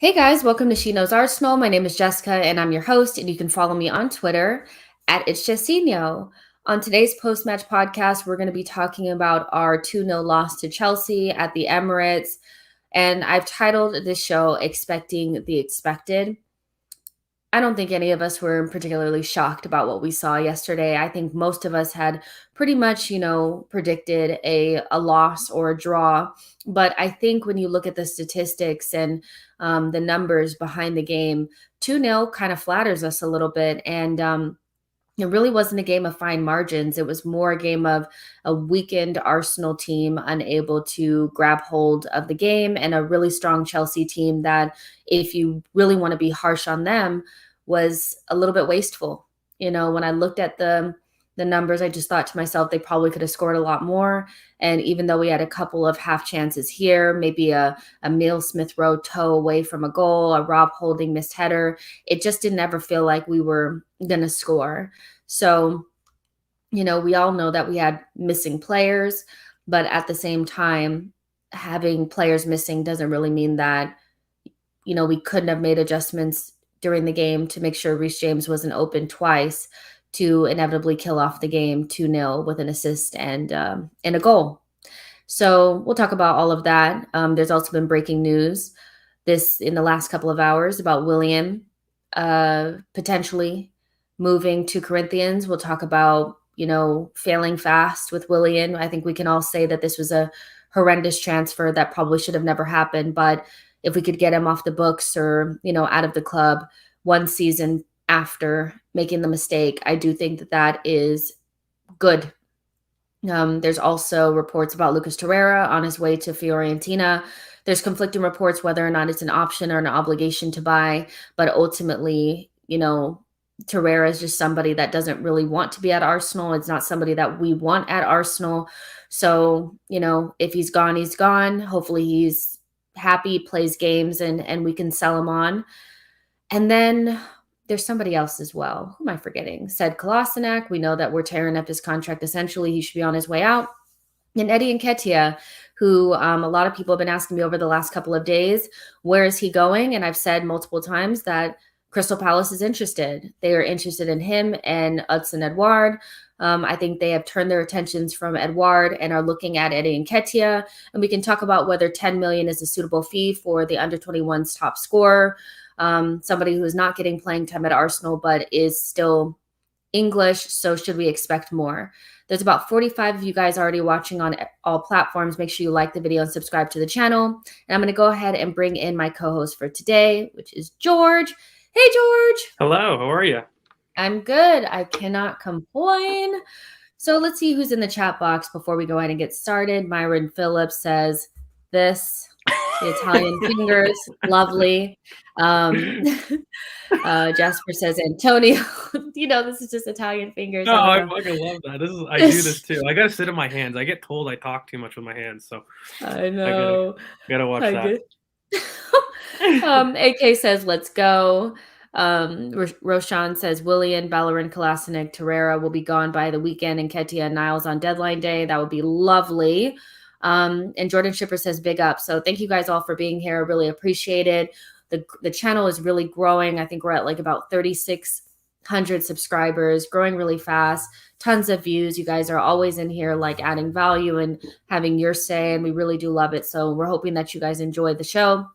Hey guys, welcome to SheKnowsArsenal. My name is Jessica and I'm your host, and you can follow me on Twitter at @it'sJessinho. On today's post-match podcast, we're going to be talking about our 2-0 loss to Chelsea at the Emirates, and I've titled this show Expecting the Expected. I don't think any of us were particularly shocked about what we saw yesterday. I think most of us had pretty much, predicted a loss or a draw. But I think when you look at the statistics and the numbers behind the game, 2-0 kind of flatters us a little bit. And it really wasn't a game of fine margins. It was more a game of a weakened Arsenal team unable to grab hold of the game, and a really strong Chelsea team that, if you really want to be harsh on them, was a little bit wasteful. When I looked at the numbers, I just thought to myself, they probably could have scored a lot more. And even though we had a couple of half chances here, maybe a Emile Smith-Rowe toe away from a goal, a Rob Holding missed header, it just didn't ever feel like we were going to score. So, we all know that we had missing players, but at the same time, having players missing doesn't really mean that, we couldn't have made adjustments during the game to make sure Reece James wasn't open twice to inevitably kill off the game 2-0 with an assist and a goal. So we'll talk about all of that. There's also been breaking news in the last couple of hours about Willian potentially moving to Corinthians. We'll talk about, failing fast with Willian. I think we can all say that this was a horrendous transfer that probably should have never happened. But if we could get him off the books or, out of the club one season after making the mistake, I do think that that is good. There's also reports about Lucas Torreira on his way to Fiorentina. There's conflicting reports whether or not it's an option or an obligation to buy, but ultimately, Torreira is just somebody that doesn't really want to be at Arsenal. It's not somebody that we want at Arsenal. So, if he's gone, he's gone. Hopefully he's happy, plays games, and we can sell him on. And then there's somebody else as well. Who am I forgetting? Said Kolasinac. We know that we're tearing up his contract. Essentially, he should be on his way out. And Eddie Nketiah, who a lot of people have been asking me over the last couple of days, where is he going? And I've said multiple times that Crystal Palace is interested. They are interested in him and Hudson Edouard. I think they have turned their attentions from Edouard and are looking at Eddie Nketiah. And we can talk about whether 10 million is a suitable fee for the under-21's top scorer. Somebody who is not getting playing time at Arsenal but is still English. So should we expect more? There's about 45 of you guys already watching on all platforms. Make sure you like the video and subscribe to the channel. And I'm going to go ahead and bring in my co-host for today, which is George. Hey, George. Hello, how are you? I'm good. I cannot complain. So let's see who's in the chat box before we go ahead and get started. Myron Phillips says this. The Italian fingers, lovely. Jasper says Antonio. This is just Italian fingers. No, I fucking love that. I do this too. I gotta sit in my hands. I get told I talk too much with my hands, so I know. I gotta watch that. AK says, let's go. Roshan says, Willian, Bellerin, Kolasinac, Torreira will be gone by the weekend, and Nketiah and Niles on deadline day. That would be lovely. And Jordan Shipper says, big up. So thank you guys all for being here. I really appreciate it. The channel is really growing. I think we're at like about 3,600 subscribers, growing really fast, tons of views. You guys are always in here like adding value and having your say, and we really do love it. So we're hoping that you guys enjoyed the show.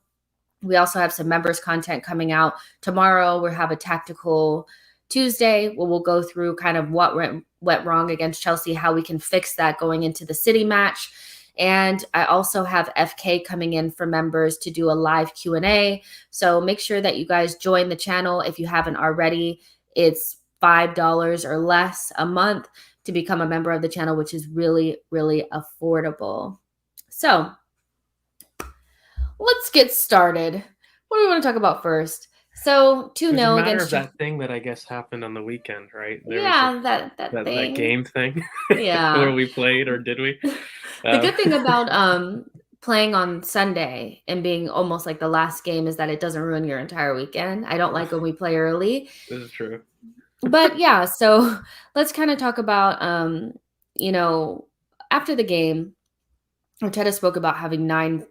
We also have some members content coming out tomorrow. We'll have a tactical Tuesday where we'll go through kind of what went wrong against Chelsea, how we can fix that going into the City match. And I also have FK coming in for members to do a live Q&A. So make sure that you guys join the channel if you haven't already. It's $5 or less a month to become a member of the channel, which is really, really affordable. So let's get started. What do we want to talk about first? So 2-0 against that thing that I guess happened on the weekend, right? That thing. That game thing. Yeah. Where we played, or did we? The good thing about playing on Sunday and being almost like the last game is that it doesn't ruin your entire weekend. I don't like when we play early. This is true. But yeah, so let's kind of talk about, after the game, Arteta spoke about having 9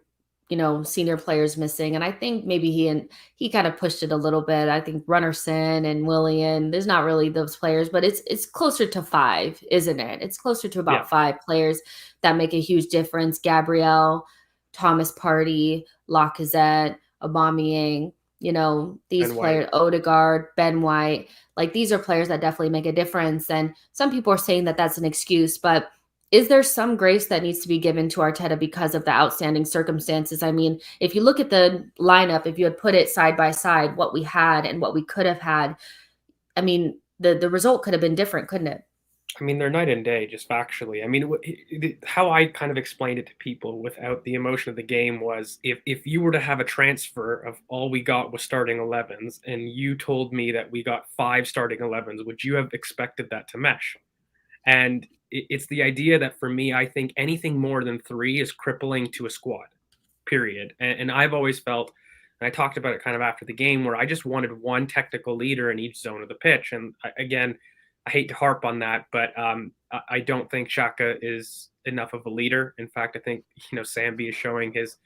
senior players missing. And I think maybe he kind of pushed it a little bit. I think Runnerson and Willian, there's not really those players, but it's closer to 5, isn't it? It's closer to about 5 players that make a huge difference. Gabriel, Thomas Partey, Lacazette, Aubameyang, these players, Odegaard, Ben White, like these are players that definitely make a difference. And some people are saying that that's an excuse, but is there some grace that needs to be given to Arteta because of the outstanding circumstances? I mean, if you look at the lineup, if you had put it side by side, what we had and what we could have had, I mean, the result could have been different, couldn't it? I mean, they're night and day, just factually. I mean, how I kind of explained it to people without the emotion of the game was if you were to have a transfer of all we got was starting 11s and you told me that we got 5 starting 11s, would you have expected that to mesh? And it's the idea that for me, I think anything more than 3 is crippling to a squad, period. And I've always felt, and I talked about it kind of after the game, where I just wanted one technical leader in each zone of the pitch. And again, I hate to harp on that, but I don't think Xhaka is enough of a leader. In fact, I think Sambi is showing his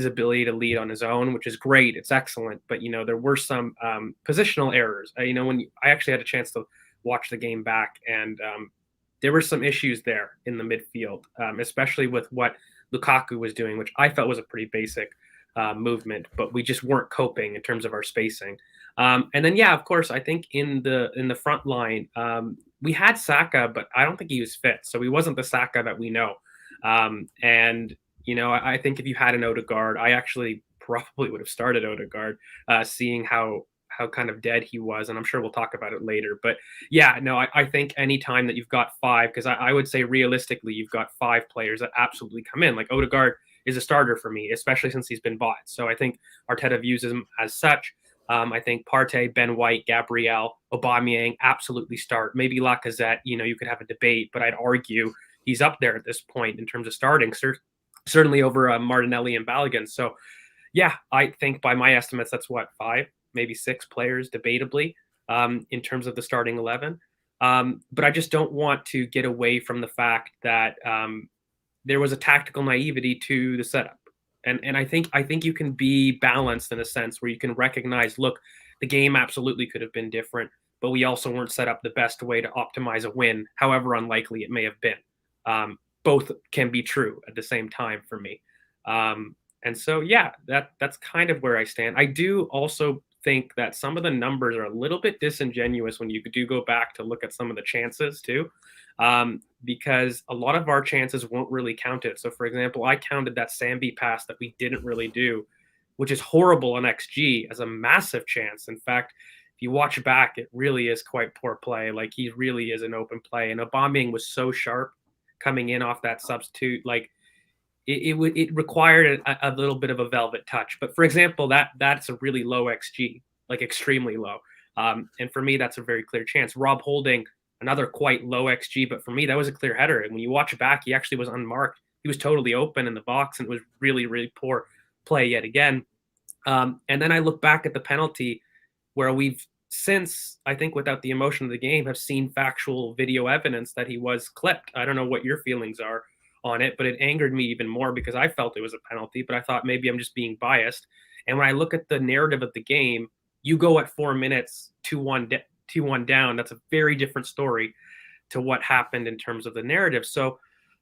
ability to lead on his own, which is great. It's excellent, but there were some positional errors. When I actually had a chance to watch the game back, and there were some issues there in the midfield, especially with what Lukaku was doing, which I felt was a pretty basic movement, but we just weren't coping in terms of our spacing. And then, of course, I think in the front line, we had Saka, but I don't think he was fit, so he wasn't the Saka that we know. And I think if you had an Odegaard, I actually probably would have started Odegaard, seeing how kind of dead he was, and I'm sure we'll talk about it later. But I think any time that you've got 5, because I would say realistically you've got 5 players that absolutely come in. Like Odegaard is a starter for me, especially since he's been bought. So I think Arteta views him as such. I think Partey, Ben White, Gabriel, Aubameyang absolutely start. Maybe Lacazette, you could have a debate, but I'd argue he's up there at this point in terms of starting, certainly over Martinelli and Balogun. So I think by my estimates, that's what, 5, maybe 6 players debatably in terms of the starting 11. But I just don't want to get away from the fact that there was a tactical naivety to the setup. And I think you can be balanced in a sense where you can recognize, look, the game absolutely could have been different, but we also weren't set up the best way to optimize a win, however unlikely it may have been. Both can be true at the same time for me. And so, that's kind of where I stand. I do also think that some of the numbers are a little bit disingenuous when you do go back to look at some of the chances too, because a lot of our chances won't really count it. So, for example, I counted that Sambi pass that we didn't really do, which is horrible on XG, as a massive chance. In fact, if you watch back, it really is quite poor play. Like, he really is an open play. And Aubameyang was so sharp coming in off that substitute. Like, it required a little bit of a velvet touch. But for example, that's a really low XG, like extremely low. And for me, that's a very clear chance. Rob Holding, another quite low XG, but for me, that was a clear header. And when you watch back, he actually was unmarked. He was totally open in the box, and it was really, really poor play yet again. And then I look back at the penalty, where we've since, I think without the emotion of the game, have seen factual video evidence that he was clipped. I don't know what your feelings are on it, but it angered me even more because I felt it was a penalty, but I thought maybe I'm just being biased. And when I look at the narrative of the game, you go at 4 minutes, 2-1 down. That's a very different story to what happened in terms of the narrative. So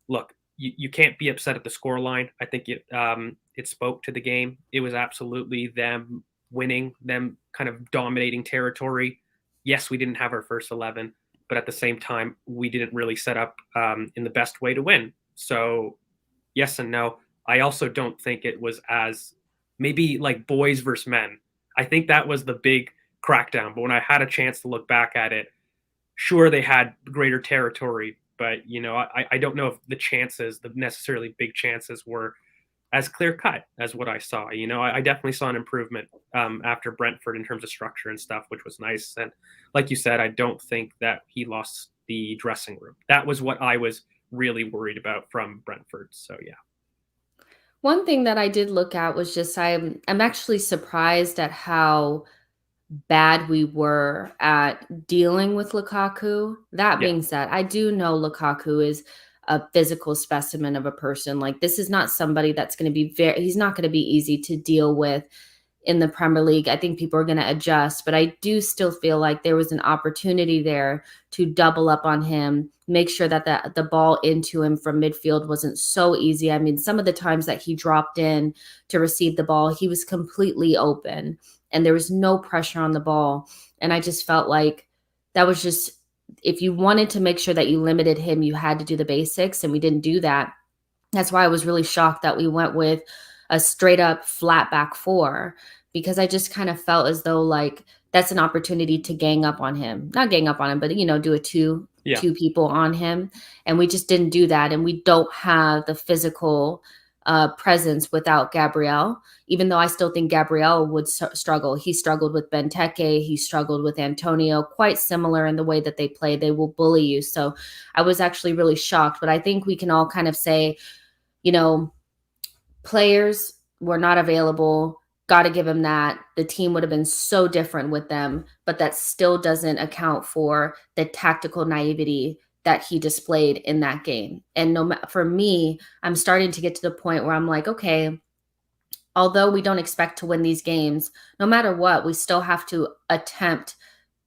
look, you can't be upset at the scoreline. I think it spoke to the game. It was absolutely them winning, them kind of dominating territory. Yes, we didn't have our first 11, but at the same time, we didn't really set up in the best way to win. So yes and no. I also don't think it was as maybe like boys versus men. I think that was the big crackdown. But when I had a chance to look back at it, sure, they had greater territory, but I don't know if the chances, the necessarily big chances, were as clear cut as what I saw. I definitely saw an improvement after Brentford in terms of structure and stuff, which was nice. And like you said, I don't think that he lost the dressing room. That was what I was really worried about from Brentford. So yeah. One thing that I did look at was just I'm actually surprised at how bad we were at dealing with Lukaku. That being said, I do know Lukaku is a physical specimen of a person. Like, this is not somebody that's going to be he's not going to be easy to deal with in the Premier League. I think people are going to adjust, but I do still feel like there was an opportunity there to double up on him, make sure that the ball into him from midfield wasn't so easy. I mean, some of the times that he dropped in to receive the ball, he was completely open and there was no pressure on the ball. And I just felt like that was just, if you wanted to make sure that you limited him, you had to do the basics, and we didn't do that. That's why I was really shocked that we went with a straight up flat back four, because I just kind of felt as though like that's an opportunity to gang up on him. Not gang up on him, but do a two people on him. And we just didn't do that. And we don't have the physical presence without Gabriel, even though I still think Gabriel would struggle. He struggled with Benteke. He struggled with Antonio, quite similar in the way that they play. They will bully you. So I was actually really shocked. But I think we can all kind of say, players were not available. Got to give him that. The team would have been so different with them, but that still doesn't account for the tactical naivety that he displayed in that game. And for me, I'm starting to get to the point where I'm like, okay, although we don't expect to win these games, no matter what, we still have to attempt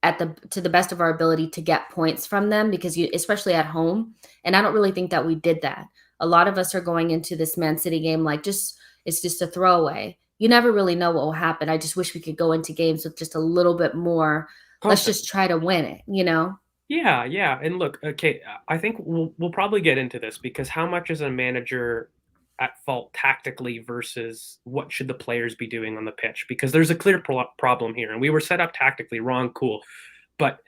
to the best of our ability to get points from them, because especially at home. And I don't really think that we did that. A lot of us are going into this Man City game like it's just a throwaway. You never really know what will happen. I just wish we could go into games with just a little bit more. Let's just try to win it, Yeah. And look, okay, I think we'll probably get into this, because how much is a manager at fault tactically versus what should the players be doing on the pitch? Because there's a clear problem here, and we were set up tactically wrong, cool. But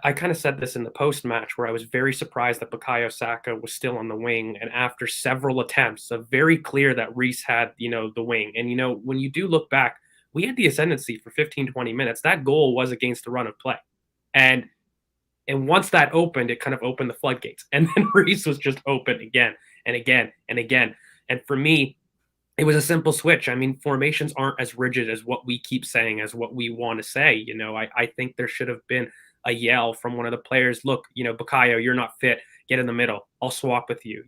I kind of said this in the post-match, where I was very surprised that Bukayo Saka was still on the wing. And after several attempts, very clear that Reece had, the wing. And, when you do look back, we had the ascendancy for 15, 20 minutes. That goal was against the run of play. And once that opened, it kind of opened the floodgates. And then Reece was just open again and again and again. And for me, it was a simple switch. I mean, formations aren't as rigid as what we keep saying, as what we want to say. I think there should have been a yell from one of the players. Look, Bukayo, you're not fit. Get in the middle. I'll swap with you,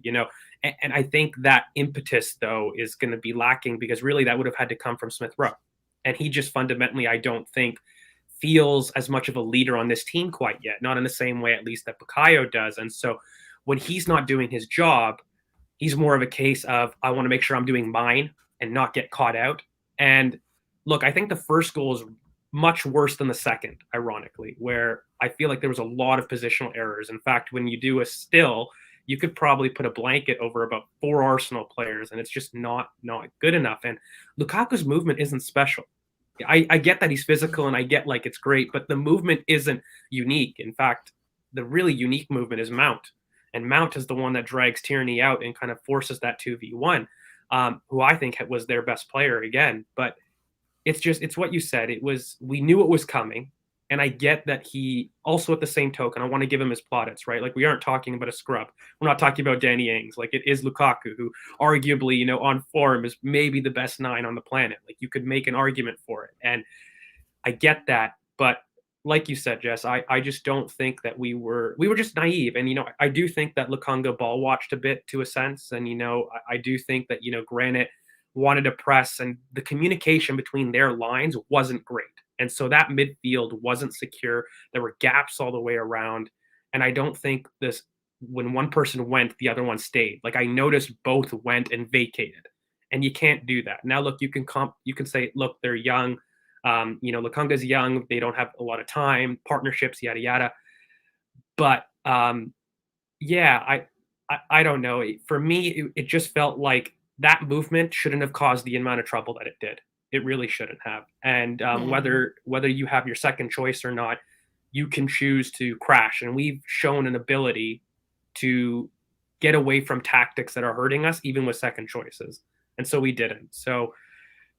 And I think that impetus, though, is going to be lacking, because really that would have had to come from Smith Rowe. And he just fundamentally, I don't think, feels as much of a leader on this team quite yet. Not in the same way, at least, that Bukayo does. And so when he's not doing his job, he's more of a case of, I want to make sure I'm doing mine and not get caught out. And look, I think the first goal is much worse than the second, ironically, where I feel like there was a lot of positional errors. In fact, when you do a still, you could probably put a blanket over about 4 Arsenal players, and it's just not good enough. And Lukaku's movement isn't special. I get that he's physical, and I get like it's great, but the movement isn't unique. In fact, the really unique movement is Mount. And Mount is the one that drags Tierney out and kind of forces that 2v1, who I think was their best player again. But it's what you said. We knew it was coming. And I get that he also, at the same token, I want to give him his plaudits, right? Like, we aren't talking about a scrub. We're not talking about Danny Ings. Like, it is Lukaku, who arguably, on form is maybe the best 9 on the planet. Like, you could make an argument for it. And I get that. But like you said, Jess, I just don't think that we were just naive. And, I do think that Lukonga ball watched a bit, to a sense. And, I do think that, Granit wanted to press, and the communication between their lines wasn't great. And so that midfield wasn't secure. There were gaps all the way around. And I don't think when one person went, the other one stayed. Like, I noticed both went and vacated. And you can't do that. Now, look, you can say, look, they're young. Lukonga's young. They don't have a lot of time, partnerships, yada, yada. But yeah, I don't know. For me, it just felt like that movement shouldn't have caused the amount of trouble that it did. It really shouldn't have. And whether you have your second choice or not, you can choose to crash. And we've shown an ability to get away from tactics that are hurting us, even with second choices. And so we didn't. So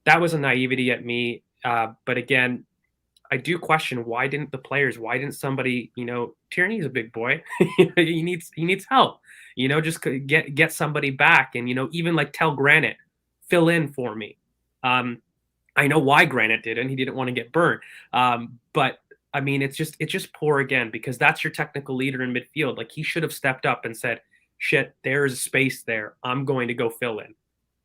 that was a naivety at me. But again, I do question, why didn't somebody, Tierney's a big boy. he needs help, just get somebody back, and, even like tell Granit, fill in for me. I know why Granit didn't. He didn't want to get burned. But I mean, it's just poor again, because that's your technical leader in midfield. Like, he should have stepped up and said, shit, there's a space there. I'm going to go fill in.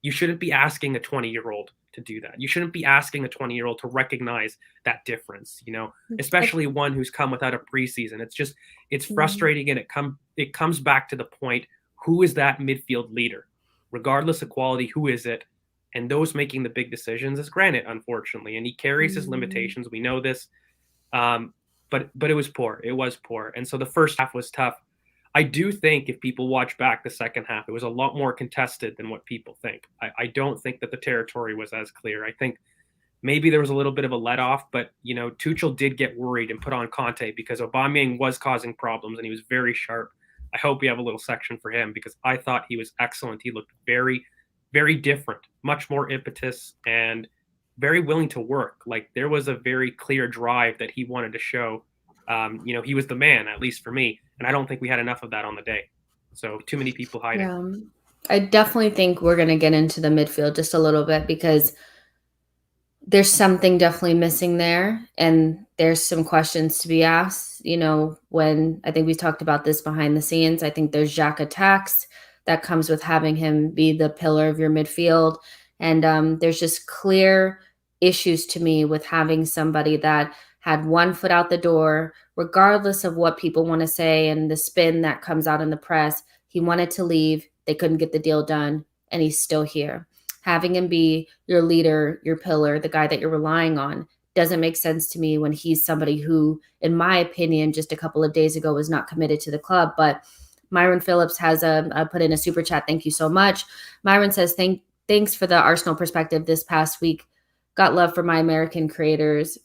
You shouldn't be asking a 20-year-old to do that. You shouldn't be asking a 20-year-old to recognize that difference, especially one who's come without a preseason. It's frustrating, and it comes back to the point, who is that midfield leader? Regardless of quality, who is it? And those making the big decisions is Granite, unfortunately, and he carries his limitations. We know this, but it was poor. It was poor, and so the first half was tough. I do think if people watch back the second half, it was a lot more contested than what people think. I don't think that the territory was as clear. I think maybe there was a little bit of a let off, but Tuchel did get worried and put on Conte because Aubameyang was causing problems and he was very sharp. I hope we have a little section for him because I thought he was excellent. He looked very, very different, much more impetus and very willing to work. Like there was a very clear drive that he wanted to show. He was the man, at least for me. And I don't think we had enough of that on the day. So too many people hiding. Yeah. I definitely think we're going to get into the midfield just a little bit because there's something definitely missing there. And there's some questions to be asked. When I think we talked about this behind the scenes, I think there's Xhaka tax that comes with having him be the pillar of your midfield. And there's just clear issues to me with having somebody that had one foot out the door, regardless of what people want to say and the spin that comes out in the press. He wanted to leave. They couldn't get the deal done, and he's still here. Having him be your leader, your pillar, the guy that you're relying on, doesn't make sense to me when he's somebody who, in my opinion, just a couple of days ago was not committed to the club. But Myron Phillips has put in a super chat. Thank you so much. Myron says, thanks for the Arsenal perspective this past week. Got love for my American creators.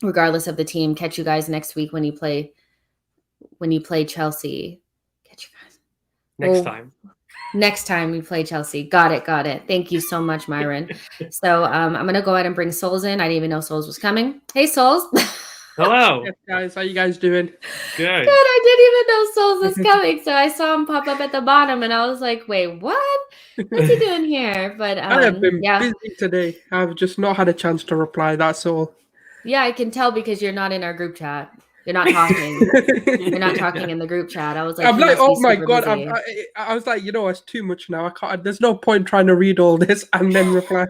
Regardless of the team, catch you guys next week when you play Chelsea. Catch you guys next time we play Chelsea. Got it. Thank you so much, Myron. So I'm gonna go ahead and bring Souls in. I didn't even know Souls was coming. Hey, Souls. Hello. Yes, guys. How you guys doing? Good. I didn't even know Souls was coming. So I saw him pop up at the bottom and I was like, wait, what? What's he doing here? But I have been busy today. I've just not had a chance to reply. That's all. Yeah, I can tell because you're not in our group chat. You're not talking. You're not talking in the group chat. I was like, I'm like, oh my god! I was like, it's too much now. I can't. There's no point trying to read all this and then reply.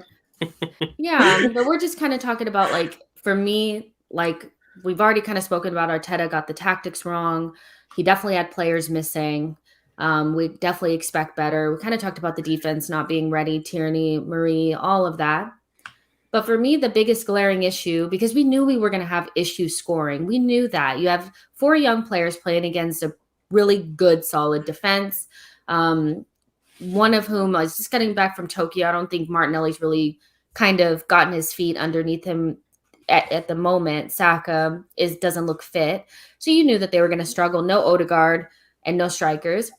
Yeah, but we're just kind of talking about, like, for me, like, we've already kind of spoken about Arteta got the tactics wrong. He definitely had players missing. We definitely expect better. We kind of talked about the defense not being ready, Tierney, Marie, all of that. But for me, the biggest glaring issue, because we knew we were going to have issues scoring. We knew that. You have 4 young players playing against a really good, solid defense. One of whom is just getting back from Tokyo. I don't think Martinelli's really kind of gotten his feet underneath him at the moment. Saka doesn't look fit. So you knew that they were going to struggle. No Odegaard and no strikers.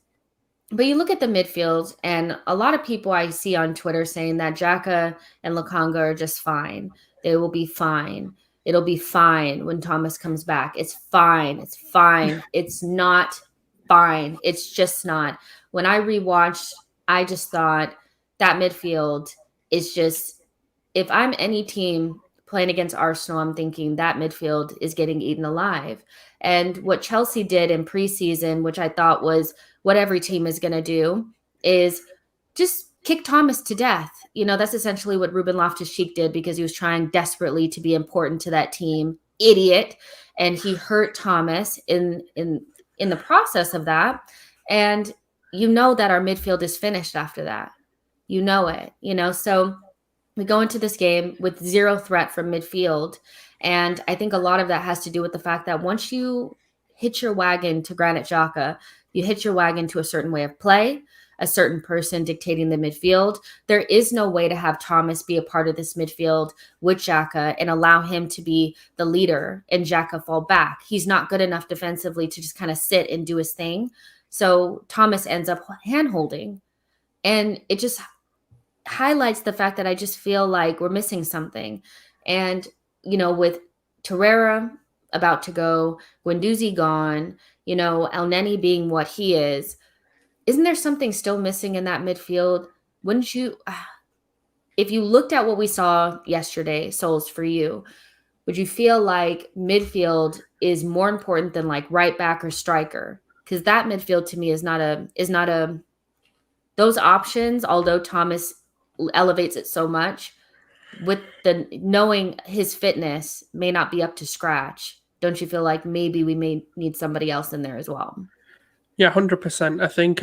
But you look at the midfield, and a lot of people I see on Twitter saying that Xhaka and Lokonga are just fine. They will be fine. It'll be fine when Thomas comes back. It's fine. It's fine. It's not fine. It's just not. When I rewatched, I just thought that midfield is just, if I'm any team playing against Arsenal, I'm thinking that midfield is getting eaten alive. And what Chelsea did in preseason, which I thought was what every team is going to do, is just kick Thomas to death. That's essentially what Ruben Loftus-Cheek did because he was trying desperately to be important to that team. Idiot. And he hurt Thomas in the process of that. And that our midfield is finished after that. It. So we go into this game with zero threat from midfield. And I think a lot of that has to do with the fact that once you hitch your wagon to Granit Xhaka, you hitch your wagon to a certain way of play, a certain person dictating the midfield. There is no way to have Thomas be a part of this midfield with Xhaka and allow him to be the leader and Xhaka fall back. He's not good enough defensively to just kind of sit and do his thing. So Thomas ends up hand-holding. And it just highlights the fact that I just feel like we're missing something. And, with Torreira about to go, Guendouzi gone, El Neni being what he is, isn't there something still missing in that midfield? Wouldn't you, if you looked at what we saw yesterday, Souls, for you, would you feel like midfield is more important than like right back or striker? because that midfield to me is not a those options, although Thomas elevates it so much, with the knowing his fitness may not be up to scratch. Don't you feel like maybe we may need somebody else in there as well? Yeah, 100%. I think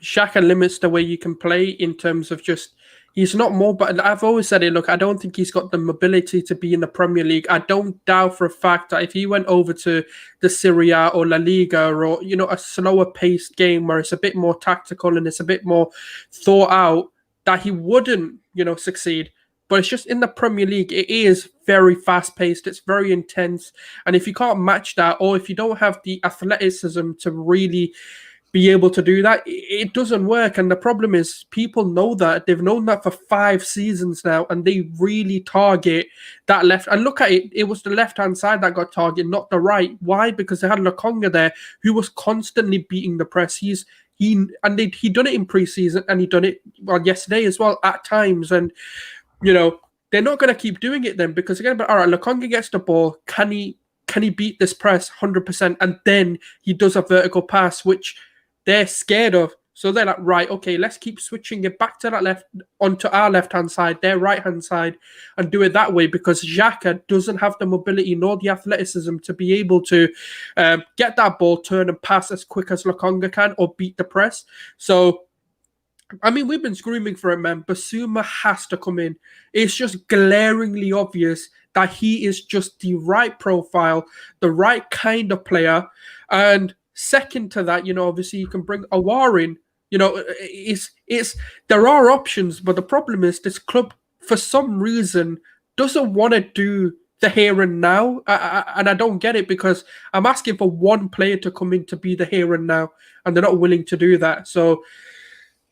Xhaka limits the way you can play in terms of just he's not more. But I've always said it. Look, I don't think he's got the mobility to be in the Premier League. I don't doubt for a fact that if he went over to the Serie A or La Liga or a slower paced game where it's a bit more tactical and it's a bit more thought out, that he wouldn't succeed. But it's just in the Premier League, it is very fast paced. It's very intense. And if you can't match that, or if you don't have the athleticism to really be able to do that, it doesn't work. And the problem is people know that. They've known that for 5 seasons now, and they really target that left. And look at it, it was the left-hand side that got targeted, not the right. Why? Because they had Lokonga there who was constantly beating the press. He done it in pre-season, and he done it yesterday as well at times. And they're not going to keep doing it then, because again, but all right, Lokonga gets the ball. Can he beat this press 100%? And then he does a vertical pass, which they're scared of. So they're like, right, okay, let's keep switching it back to that left, onto our left-hand side, their right-hand side, and do it that way, because Xhaka doesn't have the mobility nor the athleticism to be able to get that ball, turn and pass as quick as Lokonga can, or beat the press. So I mean, we've been screaming for it, man. Basuma has to come in. It's just glaringly obvious that he is just the right profile, the right kind of player. And second to that, obviously you can bring Awar in. There are options, but the problem is this club, for some reason, doesn't want to do the here and now. And I don't get it, because I'm asking for one player to come in to be the here and now, and they're not willing to do that. So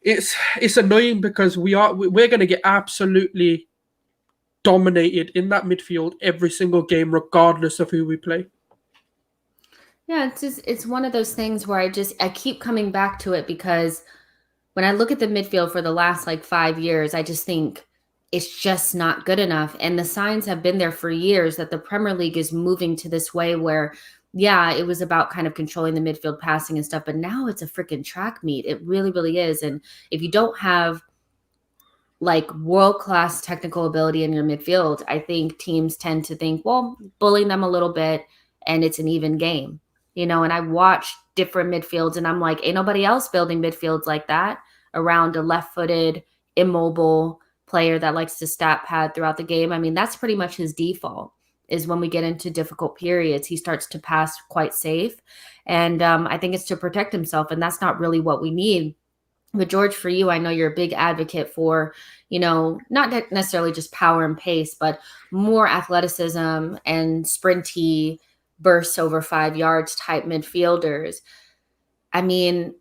it's annoying, because we're going to get absolutely dominated in that midfield every single game, regardless of who we play. Yeah, it's one of those things where I keep coming back to it, because when I look at the midfield for the last 5 years, I just think it's just not good enough. And the signs have been there for years that the Premier League is moving to this way where, yeah, it was about kind of controlling the midfield, passing and stuff, but now it's a freaking track meet. It really, really is. And if you don't have world-class technical ability in your midfield, I think teams tend to think, well, bullying them a little bit and it's an even game, and I watch different midfields and I'm like, ain't nobody else building midfields like that around a left-footed, immobile player that likes to stat pad throughout the game. I mean, that's pretty much his default. Is when we get into difficult periods, he starts to pass quite safe. And I think it's to protect himself, and that's not really what we need. But George, for you, I know you're a big advocate for, not necessarily just power and pace, but more athleticism and sprinty bursts over 5 yards type midfielders. I mean,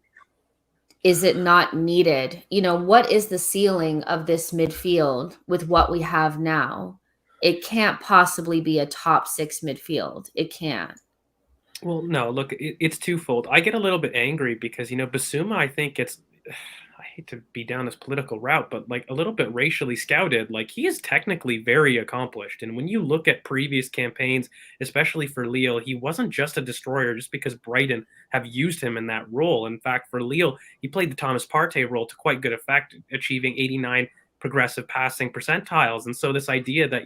is it not needed? What is the ceiling of this midfield with what we have now? It can't possibly be a top 6 midfield. It can't. Well, no, look, it's twofold. I get a little bit angry because, Basuma, I think I hate to be down this political route, but a little bit racially scouted. He is technically very accomplished. And when you look at previous campaigns, especially for Lille, he wasn't just a destroyer just because Brighton have used him in that role. In fact, for Lille, he played the Thomas Partey role to quite good effect, achieving 89 progressive passing percentiles. And so this idea that,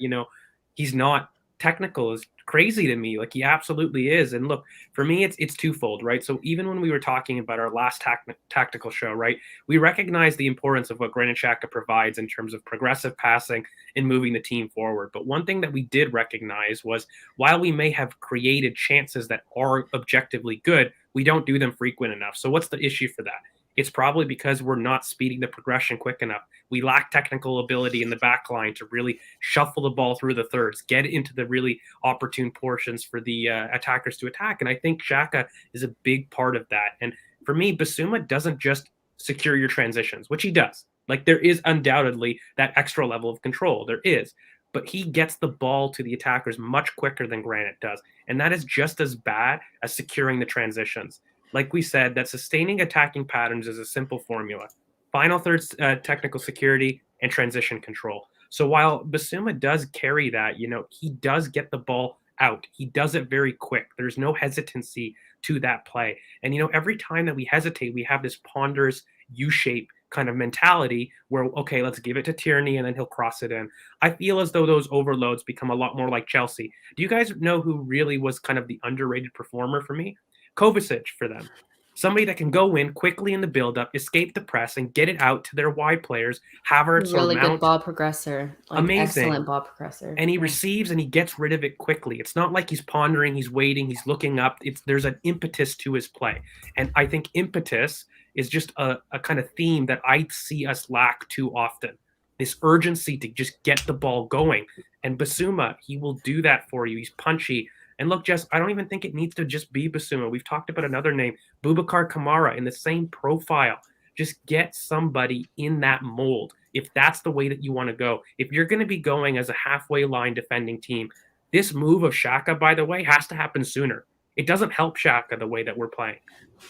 he's not technical is crazy to me. He absolutely is. And look, for me, it's twofold, right? So even when we were talking about our last tactical show, right, we recognize the importance of what Granit Xhaka provides in terms of progressive passing and moving the team forward. But one thing that we did recognize was, while we may have created chances that are objectively good, we don't do them frequent enough. So what's the issue for that? It's probably because we're not speeding the progression quick enough. We lack technical ability in the back line to really shuffle the ball through the thirds, get into the really opportune portions for the attackers to attack. And I think Xhaka is a big part of that. And for me, Basuma doesn't just secure your transitions, which he does. There is undoubtedly that extra level of control. There is. But he gets the ball to the attackers much quicker than Granit does. And that is just as bad as securing the transitions. Like we said, that sustaining attacking patterns is a simple formula. Final thirds, technical security, and transition control. So while Basuma does carry that, he does get the ball out. He does it very quick. There's no hesitancy to that play. And, every time that we hesitate, we have this ponderous U-shape kind of mentality where, okay, let's give it to Tierney and then he'll cross it in. I feel as though those overloads become a lot more like Chelsea. Do you guys know who really was kind of the underrated performer for me? Kovacic for them. Somebody that can go in quickly in the build-up, escape the press, and get it out to their wide players. Havertz really or Mount, good ball progressor. amazing. Excellent ball progressor. And he receives and he gets rid of it quickly. It's not like he's pondering, he's waiting, he's looking up. There's an impetus to his play. And I think impetus is just a kind of theme that I see us lack too often. This urgency to just get the ball going. And Basuma, he will do that for you. He's punchy. And look, Jess, I don't even think it needs to just be Basuma. We've talked about another name, Boubacar Kamara, in the same profile. Just get somebody in that mold if that's the way that you want to go. If you're going to be going as a halfway line defending team, this move of Xhaka, by the way, has to happen sooner. It doesn't help Xhaka the way that we're playing.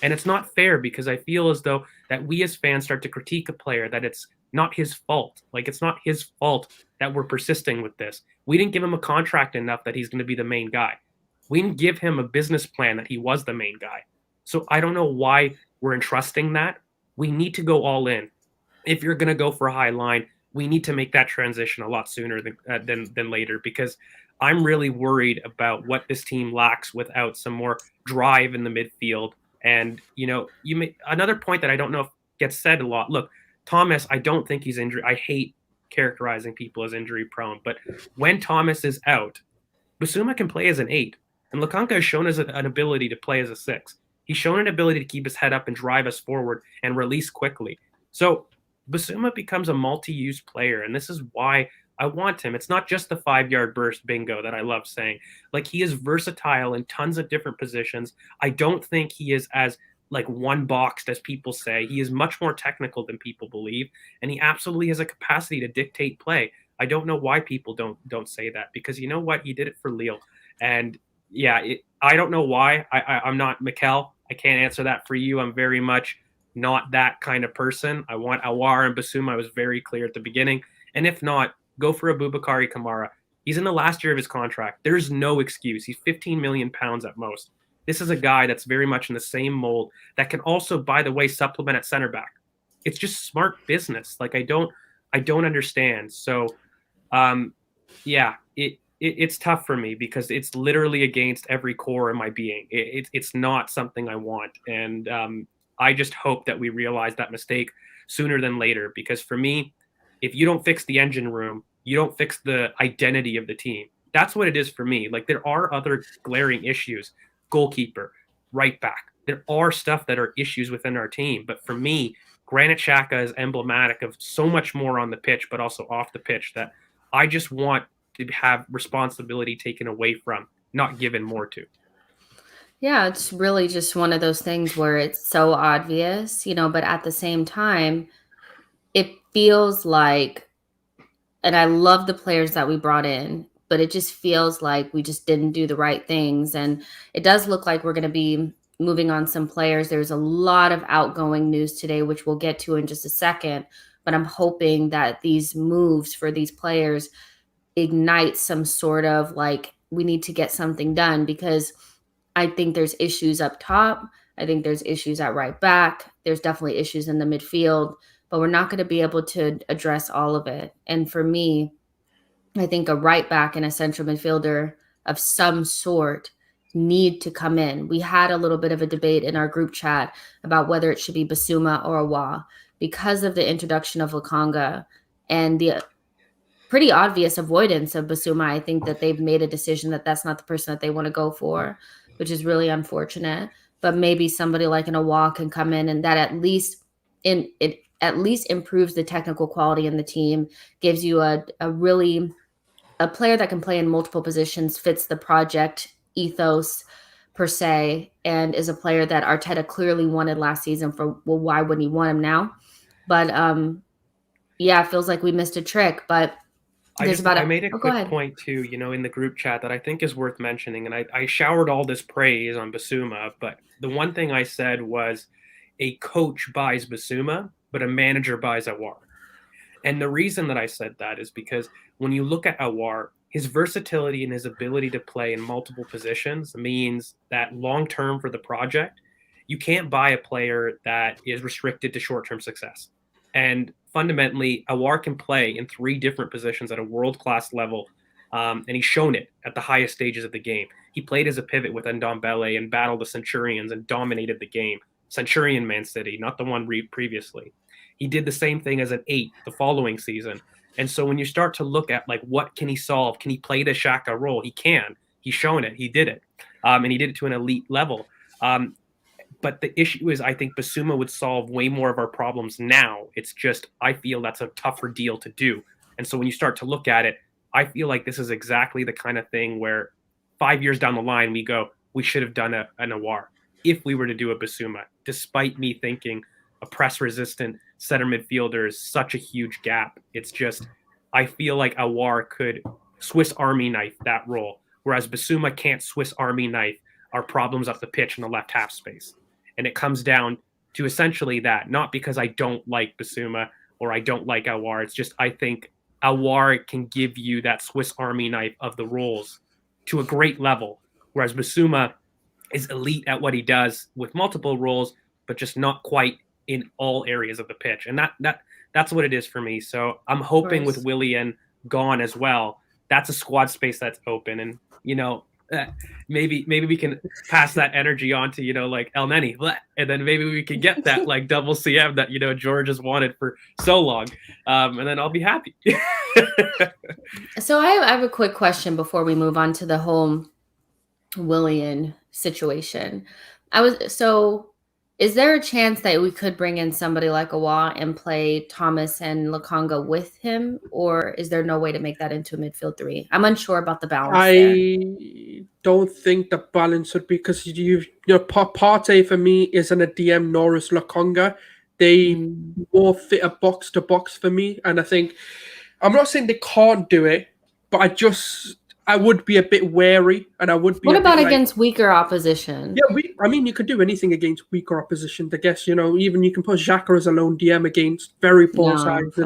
And it's not fair because I feel as though that we as fans start to critique a player that it's not his fault. Like, it's not his fault that we're persisting with this. We didn't give him a contract enough that he's going to be the main guy. We didn't give him a business plan that he was the main guy. So I don't know why we're entrusting that. We need to go all in. If you're going to go for a high line, we need to make that transition a lot sooner than later, because I'm really worried about what this team lacks without some more drive in the midfield. And, another point that I don't know if gets said a lot. Look, Thomas, I don't think he's injured. I hate characterizing people as injury prone, but when Thomas is out, Basuma can play as an 8. And Lukanka has shown us an ability to play as a 6. He's shown an ability to keep his head up and drive us forward and release quickly. So Basuma becomes a multi-use player, and this is why I want him. It's not just the 5-yard burst bingo that I love saying. Like, he is versatile in tons of different positions. I don't think he is as one-boxed as people say. He is much more technical than people believe, and he absolutely has a capacity to dictate play. I don't know why people don't say that, because you know what? He did it for Lille. And yeah, I don't know why. I'm not Mikel. I can't answer that for you. I'm very much not that kind of person. I want Aouar and Basuma. I was very clear at the beginning. And if not, go for a Boubacar Kamara. He's in the last year of his contract. There's no excuse. He's 15 million pounds at most. This is a guy that's very much in the same mold that can also, by the way, supplement at center back. It's just smart business. Like, I don't understand. So, it's tough for me because it's literally against every core in my being. It's not something I want. And I just hope that we realize that mistake sooner than later, because for me, if you don't fix the engine room, you don't fix the identity of the team. That's what it is for me. Like, there are other glaring issues. Goalkeeper, right back. There are stuff that are issues within our team. But for me, Granit Xhaka is emblematic of so much more on the pitch, but also off the pitch, that I just want to have responsibility taken away from, not given more to. Yeah, it's really just one of those things where it's so obvious, but at the same time, it feels like, and I love the players that we brought in, but it just feels like we just didn't do the right things. And it does look like we're going to be moving on some players. There's a lot of outgoing news today, which we'll get to in just a second. But I'm hoping that these moves for these players ignite some sort of we need to get something done, because I think there's issues up top. I think there's issues at right back. There's definitely issues in the midfield, but we're not going to be able to address all of it. And for me, I think a right back and a central midfielder of some sort need to come in. We had a little bit of a debate in our group chat about whether it should be Basuma or Aouar because of the introduction of Lukonga and the pretty obvious avoidance of Basuma. I think that they've made a decision that that's not the person that they want to go for, which is really unfortunate. But maybe somebody like an Aouar can come in, and that at least improves the technical quality in the team, gives you a player that can play in multiple positions, fits the project ethos per se, and is a player that Arteta clearly wanted last season why wouldn't he want him now? But it feels like we missed a trick. But I made a quick point too, in the group chat that I think is worth mentioning. And I showered all this praise on Basuma, but the one thing I said was a coach buys Basuma, but a manager buys Aouar. And the reason that I said that is because when you look at Aouar, his versatility and his ability to play in multiple positions means that long-term for the project, you can't buy a player that is restricted to short-term success. And fundamentally, Aouar can play in 3 different positions at a world-class level, and he's shown it at the highest stages of the game. He played as a pivot with Ndombele and battled the Centurions and dominated the game. Centurion Man City, not the one previously. He did the same thing as an 8 the following season. And so when you start to look at like what can he solve, can he play the Xhaka role? He can. He's shown it. He did it, and he did it to an elite level. But the issue is, I think Bissouma would solve way more of our problems now. It's just I feel that's a tougher deal to do. And so when you start to look at it, I feel like this is exactly the kind of thing where 5 years down the line we go, we should have done an Aouar if we were to do a Bissouma, despite me thinking a press-resistant center midfielder is such a huge gap. It's just, I feel like Aouar could Swiss Army knife that role, whereas Bissouma can't Swiss Army knife our problems up the pitch in the left half space. And it comes down to essentially that, not because I don't like Bissouma or I don't like Aouar. It's just I think Aouar can give you that Swiss Army knife of the roles to a great level, whereas Bissouma is elite at what he does with multiple roles, but just not quite in all areas of the pitch. And that's what it is for me. So I'm hoping with Willian gone as well, that's a squad space that's open. And, maybe we can pass that energy on to, like El Neni, and then maybe we can get that like double CM that, George has wanted for so long. And then I'll be happy. So I have a quick question before we move on to the whole Willian situation. Is there a chance that we could bring in somebody like Aouar and play Thomas and Lokonga with him, or is there no way to make that into a midfield 3? I'm unsure about the balance. I don't think the balance would be, because Partey for me isn't a DM nor is Lokonga. They more fit a box to box for me, and I think I'm not saying they can't do it, but I would be a bit wary, and I would be. What about against weaker opposition? Yeah, you could do anything against weaker opposition. I guess even you can put Xhaka as a lone DM against very poor sides.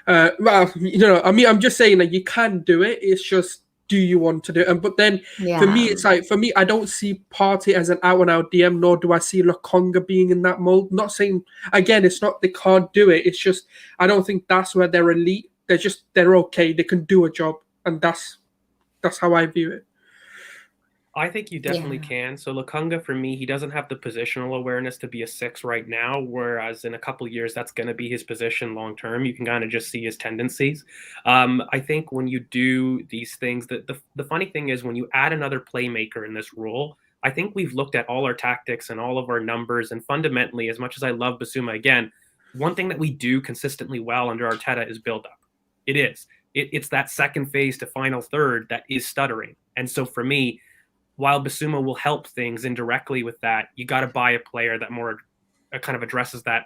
I'm just saying that you can do it. It's just, do you want to do it? But then for me, I don't see Partey as an out and out DM, nor do I see Lokonga being in that mold. Not saying again, it's not they can't do it. It's just I don't think that's where they're elite. They're okay. They can do a job, and that's how I view it. I think you definitely can. So Lokonga, for me, he doesn't have the positional awareness to be a 6 right now, whereas in a couple of years, that's going to be his position long term. You can kind of just see his tendencies. I think when you do these things, the funny thing is when you add another playmaker in this role, I think we've looked at all our tactics and all of our numbers, and fundamentally, as much as I love Bissouma, again, one thing that we do consistently well under Arteta is build up. It is. It's that second phase to final third that is stuttering. And so for me, while Bissouma will help things indirectly with that, you got to buy a player that more kind of addresses that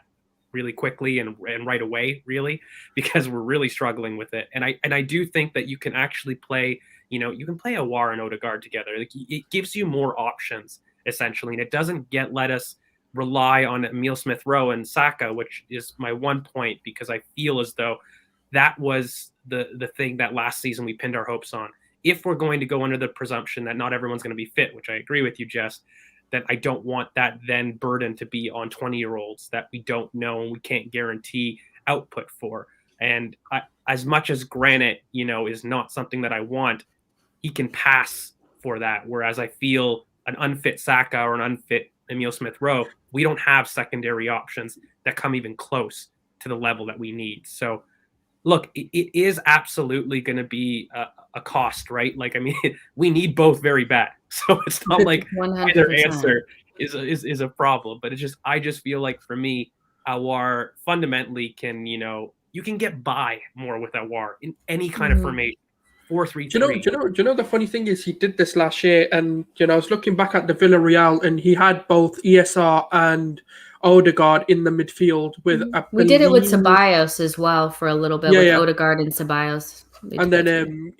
really quickly and right away, really, because we're really struggling with it. And I do think that you can actually play, you can play Aouar and Odegaard together. Like, it gives you more options, essentially, and it doesn't let us rely on Emile Smith-Rowe and Saka, which is my one point, because I feel as though that was the thing that last season we pinned our hopes on. If we're going to go under the presumption that not everyone's going to be fit, which I agree with you, Jess, that I don't want that then burden to be on 20-year-olds that we don't know and we can't guarantee output for. And as much as Granite, is not something that I want, he can pass for that. Whereas I feel an unfit Saka or an unfit Emile Smith-Rowe, we don't have secondary options that come even close to the level that we need. So, look, it is absolutely going to be a cost, right? Like, I mean, we need both very bad. So it's not like 100%. Either answer is a problem. But I just feel like for me, Aouar fundamentally can, you can get by more with Aouar in any kind of formation. 4-3-3. Do you know the funny thing is he did this last year, and I was looking back at the Villarreal, and he had both ESR and Odegaard in the midfield with. We did it with Ceballos as well for a little bit with Odegaard and Ceballos. And then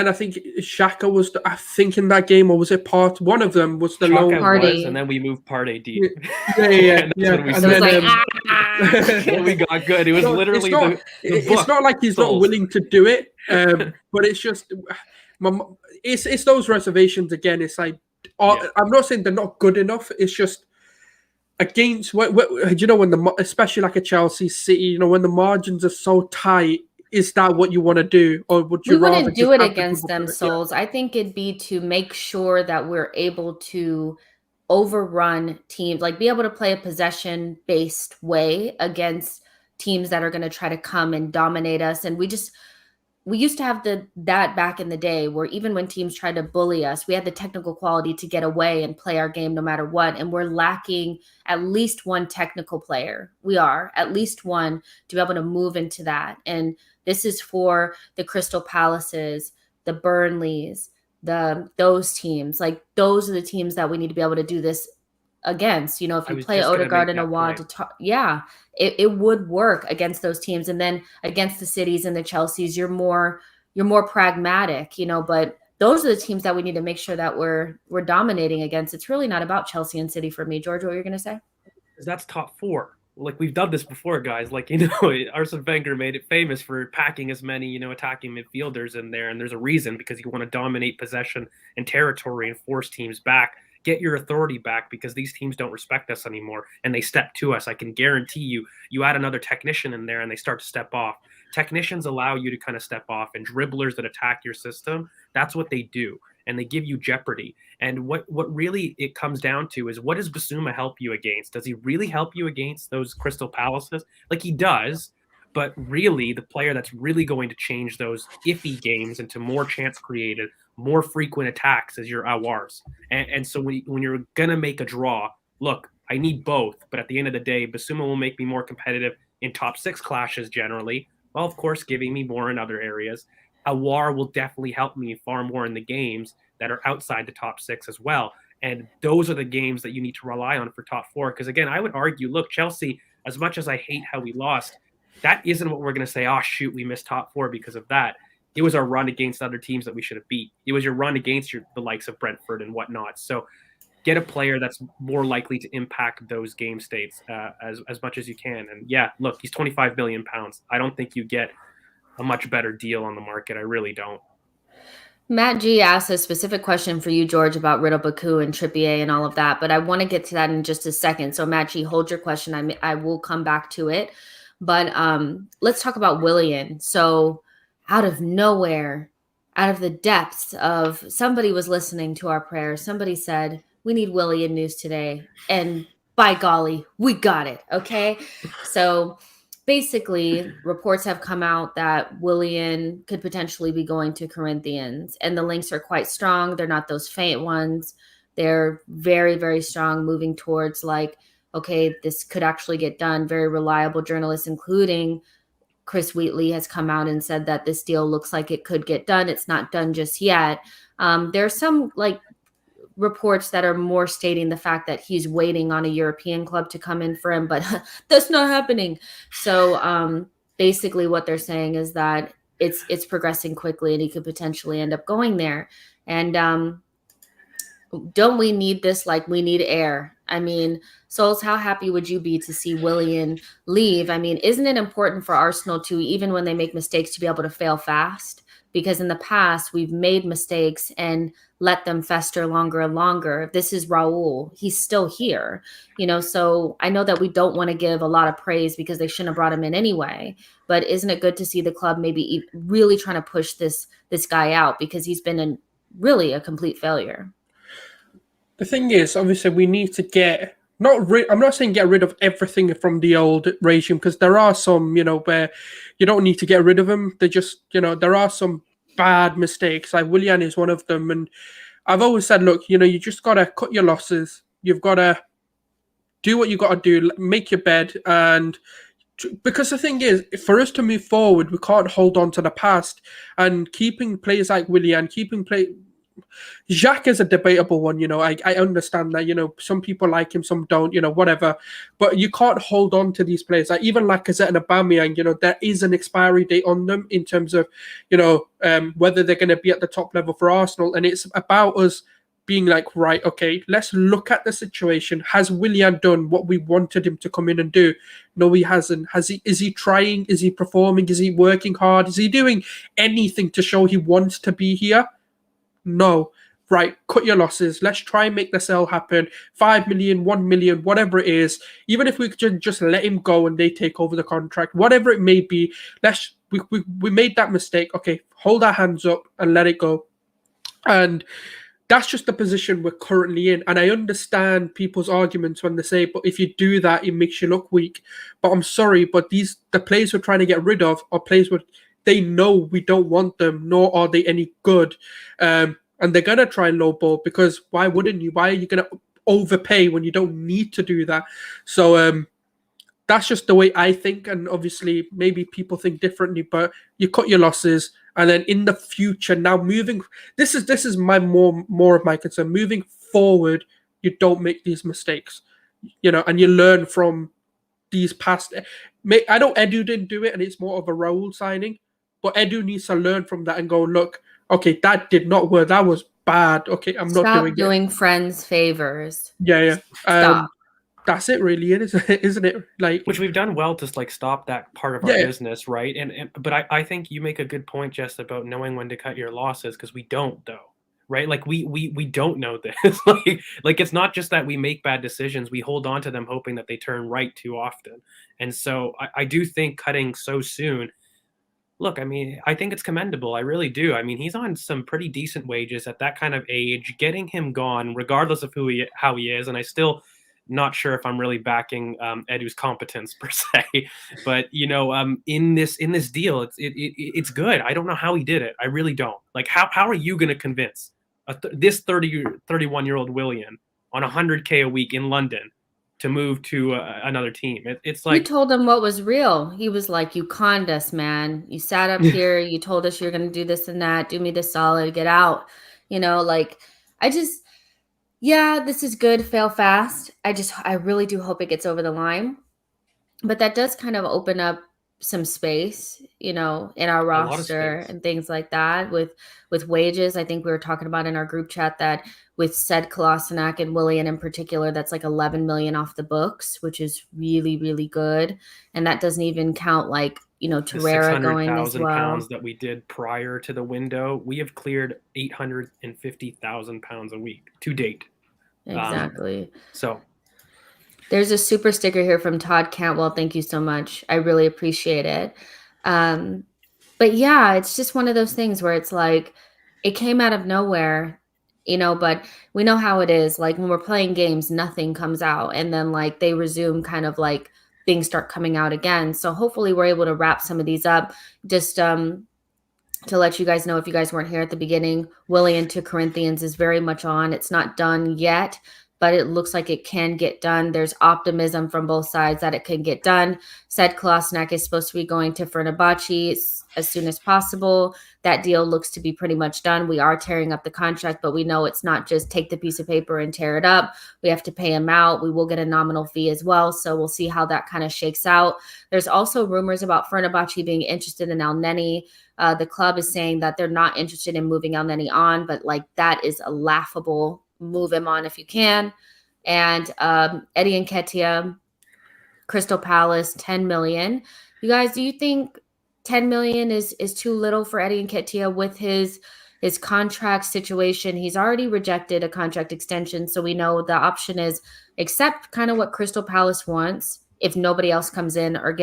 I think Xhaka was, I think in that game, or was it one of them was the lone party, and then we moved Partey deep. Yeah. And then what we got good. It was literally the it's not like he's not willing to do it, but it's just it's those reservations again. It's like I'm not saying they're not good enough. It's just against when especially like a Chelsea, City, when the margins are so tight. Is that what you want to do, or would you rather? We wouldn't do it against them, Souls. I think it'd be to make sure that we're able to overrun teams, like be able to play a possession-based way against teams that are going to try to come and dominate us. And we used to have that back in the day where even when teams tried to bully us, we had the technical quality to get away and play our game no matter what. And we're lacking at least one technical player. We are at least one to be able to move into that. And this is for the Crystal Palaces, the Burnleys, those teams. Like those are the teams that we need to be able to do this against. If you play Odegaard and Awad, it would work against those teams. And then against the Cities and the Chelseas, you're more pragmatic, but those are the teams that we need to make sure that we're dominating against. It's really not about Chelsea and City for me. George, what you're going to say? Because that's top four. Like we've done this before, guys. Like, Arsene Wenger made it famous for packing as many, attacking midfielders in there. And there's a reason, because you want to dominate possession and territory and force teams back. Get your authority back, because these teams don't respect us anymore and they step to us. I can guarantee you add another technician in there and they start to step off. Technicians allow you to kind of step off, and dribblers that attack your system, that's what they do. And they give you jeopardy. And what really it comes down to is, what does Bissouma help you against? Does he really help you against those Crystal Palaces? Like, he does, but really the player that's really going to change those iffy games into more chance created, more frequent attacks is your Aouars. And so when you're going to make a draw, look, I need both. But at the end of the day, Bissouma will make me more competitive in top six clashes generally, while of course giving me more in other areas. Aouar will definitely help me far more in the games that are outside the top six as well. And those are the games that you need to rely on for top four. Because again, I would argue, look, Chelsea, as much as I hate how we lost, that isn't what we're going to say, oh, shoot, we missed top four because of that. It was our run against other teams that we should have beat. It was your run against the likes of Brentford and whatnot. So get a player that's more likely to impact those game states as much as you can. And yeah, look, he's £25 million. I don't think you get a much better deal on the market. I really don't. Matt G asked a specific question for you, George, about Riddle Baku and Trippier and all of that, but I want to get to that in just a second. So Matt G, hold your question. I will come back to it. But let's talk about Willian. So out of nowhere, out of the depths of, somebody was listening to our prayers. Somebody said, we need Willian news today. And by golly, we got it. Okay. So basically, reports have come out that Willian could potentially be going to Corinthians, and the links are quite strong. They're not those faint ones. They're very, very strong, moving towards like, okay, this could actually get done. Very reliable journalists, including Chris Wheatley, has come out and said that this deal looks like it could get done. It's not done just yet. There's some like reports that are more stating the fact that he's waiting on a European club to come in for him, but that's not happening. So basically what they're saying is that it's progressing quickly and he could potentially end up going there. And don't we need this? Like, we need air. I mean, Souls, how happy would you be to see Willian leave? I mean, isn't it important for Arsenal to, even when they make mistakes, to be able to fail fast? Because in the past, we've made mistakes and let them fester longer and longer. This is Raul. He's still here, so I know that we don't want to give a lot of praise because they shouldn't have brought him in anyway. But isn't it good to see the club maybe really trying to push this guy out, because he's been really a complete failure? The thing is, obviously, we need to get I'm not saying get rid of everything from the old regime, because there are some, where you don't need to get rid of them. They just, there are some bad mistakes. Like Willian is one of them. And I've always said, look, you just got to cut your losses. You've got to do what you got to do, make your bed. And because the thing is, for us to move forward, we can't hold on to the past. And keeping players like Willian, Xhaka is a debatable one, I understand that, some people like him, some don't, whatever. But you can't hold on to these players. Like even Lacazette and Aubameyang, there is an expiry date on them in terms of, whether they're going to be at the top level for Arsenal. And it's about us being like, right, okay, let's look at the situation. Has Willian done what we wanted him to come in and do? No, he hasn't. Is he trying? Is he performing? Is he working hard? Is he doing anything to show he wants to be here? No. Right, cut your losses. Let's try and make the sale happen. 5 million, 1 million, whatever it is. Even if we could just let him go and they take over the contract, whatever it may be, we made that mistake. Okay, hold our hands up and let it go. And that's just the position we're currently in. And I understand people's arguments when they say, but if you do that, it makes you look weak. But I'm sorry, but the players we're trying to get rid of are players where they know we don't want them, nor are they any good. And they're going to try and lowball, because why wouldn't you? Why are you going to overpay when you don't need to do that? So that's just the way I think. And obviously, maybe people think differently, but you cut your losses. And then in the future, now this is my more of my concern. Moving forward, you don't make these mistakes, and you learn from these past. I know Edu didn't do it, and it's more of a Raul signing, but Edu needs to learn from that and go, look, okay, that did not work. That was bad. Okay, I'm not doing it. Stop doing friends favors. Yeah. Stop. That's it, really, isn't it? Like, which we've done well to stop that part of our business, right? But I think you make a good point, Jess, about knowing when to cut your losses, because we don't, though, right? Like we don't know this. like it's not just that we make bad decisions; we hold on to them hoping that they turn right too often. And so I do think cutting so soon. Look, I mean, I think it's commendable. I really do. I mean, he's on some pretty decent wages at that kind of age. Getting him gone, regardless of how he is, and I still not sure if I'm really backing Edu's competence per se, but in this deal, it's good. I don't know how he did it. I really don't. Like, how are you going to convince this 31-year-old Willian on 100K a week in London to move to another team? It's like, we told him what was real. He was like, "You conned us, man. You sat up here. You told us you're going to do this and that. Do me this solid. Get out." Yeah, this is good. Fail fast. I really do hope it gets over the line. But that does kind of open up some space, in our roster and things like that with wages. I think we were talking about in our group chat that with SheKnowsArsenal and Willian in particular, that's like 11 million off the books, which is really, really good. And that doesn't even count Torreira going as well. £600,000 that we did prior to the window. We have cleared £850,000 a week to date. Exactly. So there's a super sticker here from Todd Cantwell. Thank you so much. I really appreciate it. But yeah, it's just one of those things where it's like it came out of nowhere, but we know how it is. Like when we're playing games, nothing comes out. And then they resume kind of things start coming out again. So hopefully we're able to wrap some of these up. Just to let you guys know, if you guys weren't here at the beginning, Willian to Corinthians is very much on. It's not done yet, but it looks like it can get done. There's optimism from both sides that it can get done. SheKnowsArsenal is supposed to be going to Fenerbahce as soon as possible. That deal looks to be pretty much done. We are tearing up the contract, but we know it's not just take the piece of paper and tear it up. We have to pay him out. We will get a nominal fee as well. So we'll see how that kind of shakes out. There's also rumors about Fenerbahce being interested in Elneny. The club is saying that they're not interested in moving Elneny on, but that is a laughable. Move him on if you can. And Eddie Nketiah, Crystal Palace, 10 million. You guys, do you think 10 million is too little for Eddie Nketiah with his contract situation? He's already rejected a contract extension, so we know the option is accept kind of what Crystal Palace wants if nobody else comes in, or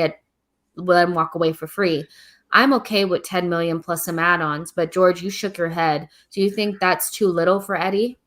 let him walk away for free. I'm okay with 10 million plus some add-ons, but George, you shook your head. Do you think that's too little for Eddie?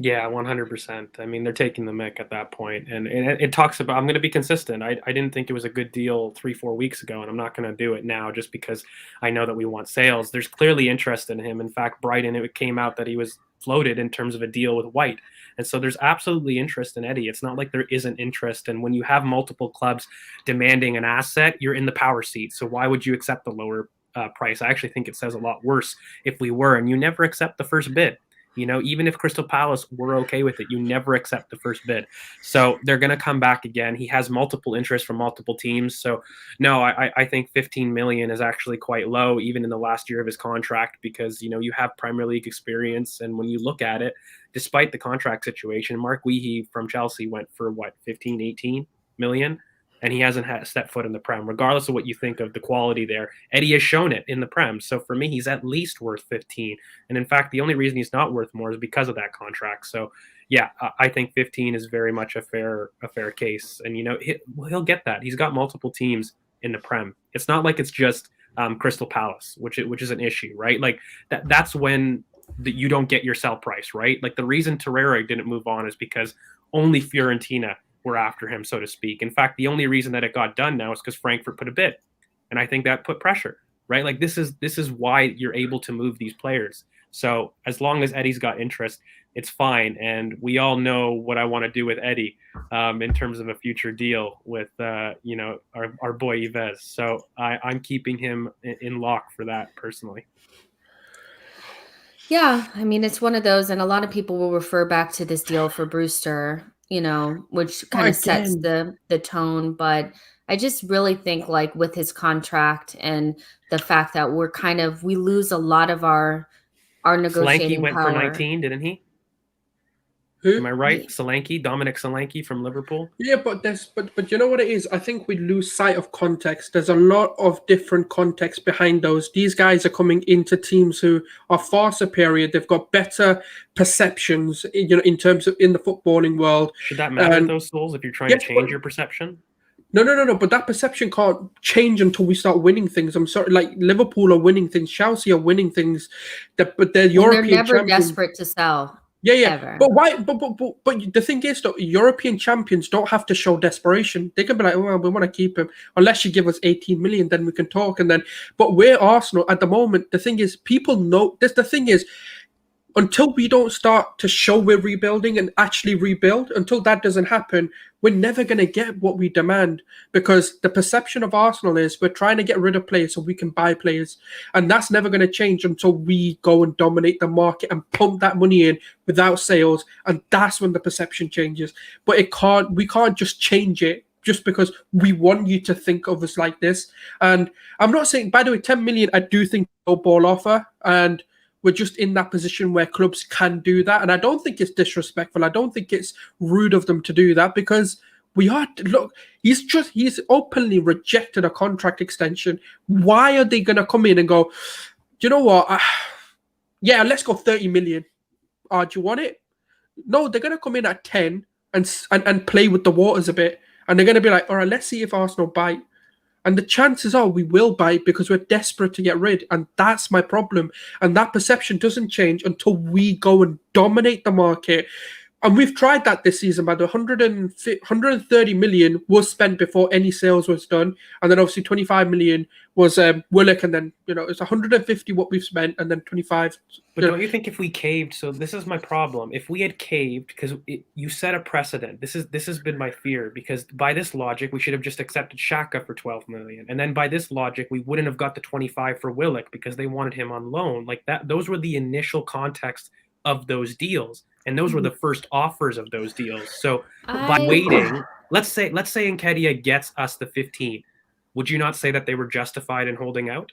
Yeah, 100%. I mean, they're taking the mick at that point. And it talks about, I'm going to be consistent. I didn't think it was a good deal 3-4 weeks ago, and I'm not going to do it now just because I know that we want sales. There's clearly interest in him. In fact, Brighton, it came out that he was floated in terms of a deal with White. And so there's absolutely interest in Eddie. It's not like there isn't interest. And when you have multiple clubs demanding an asset, you're in the power seat. So why would you accept the lower price? I actually think it says a lot worse if we were. And you never accept the first bid. You know, even if Crystal Palace were okay with it, you never accept the first bid. So they're going to come back again. He has multiple interests from multiple teams. So no, I think 15 million is actually quite low, even in the last year of his contract, because, you know, you have Premier League experience. And when you look at it, despite the contract situation, Mark Weehee from Chelsea went for what, 15, 18 million? And he hasn't had a step foot in the Prem, regardless of what you think of the quality there. Eddie has shown it in the Prem. So for me, he's at least worth 15. And in fact, the only reason he's not worth more is because of that contract. So yeah, I think 15 is very much a fair case. And, you know, he'll get that. He's got multiple teams in the Prem. It's not like it's just Crystal Palace, which is an issue, right? Like that's when you don't get your sell price, right? Like the reason Torreira didn't move on is because only Fiorentina were after him, so to speak. In fact, the only reason that it got done now is because Frankfurt put a bid, and I think that put pressure, right? Like this is why you're able to move these players. So as long as Eddie's got interest, it's fine. And we all know what I want to do with Eddie in terms of a future deal with you know, our boy Yves. So I'm keeping him in lock for that personally. Yeah, I mean, it's one of those, and a lot of people will refer back to this deal for Brewster, you know, which kind of sets the tone. But I just really think, like, with his contract and the fact that we lose a lot of our negotiating Solanke went power. for 19, didn't he? Who? Am I right? Solanke, Dominic Solanke from Liverpool. Yeah, but you know what it is? I think we lose sight of context. There's a lot of different context behind those. These guys are coming into teams who are far superior. They've got better perceptions, you know, in terms of in the footballing world. Should that matter, those souls, if you're trying to change your perception? No. But that perception can't change until we start winning things. I'm sorry, like Liverpool are winning things, Chelsea are winning things, but they're European they're never champions. Desperate to sell. Yeah. Ever. But why? But the thing is, though, European champions don't have to show desperation. They can be like, well, we want to keep him. Unless you give us 18 million, then we can talk. And then, but we're Arsenal at the moment. The thing is, people know this. The thing is, until we don't start to show we're rebuilding and actually rebuild, until that doesn't happen, we're never going to get what we demand, because the perception of Arsenal is we're trying to get rid of players so we can buy players. And that's never going to change until we go and dominate the market and pump that money in without sales. And that's when the perception changes. But we can't just change it just because we want you to think of us like this. And I'm not saying, by the way, 10 million, I do think no ball offer. And we're just in that position where clubs can do that. And I don't think it's disrespectful. I don't think it's rude of them to do that, because he's openly rejected a contract extension. Why are they going to come in and go, do you know what? Yeah, let's go 30 million. Do you want it? No, they're going to come in at 10 and play with the waters a bit. And they're going to be like, all right, let's see if Arsenal bite. And the chances are we will bite because we're desperate to get rid. And that's my problem. And that perception doesn't change until we go and dominate the market. And we've tried that this season, by the 130 million was spent before any sales was done. And then obviously 25 million was Willock. And then, you know, it's 150 what we've spent, and then 25. But don't you think if we caved, so this is my problem. If we had caved, because you set a precedent, this has been my fear, because by this logic, we should have just accepted Xhaka for 12 million. And then by this logic, we wouldn't have got the 25 for Willock because they wanted him on loan. Like that, those were the initial context of those deals. And those were the first offers of those deals. So by waiting, let's say Nketiah gets us the 15. Would you not say that they were justified in holding out,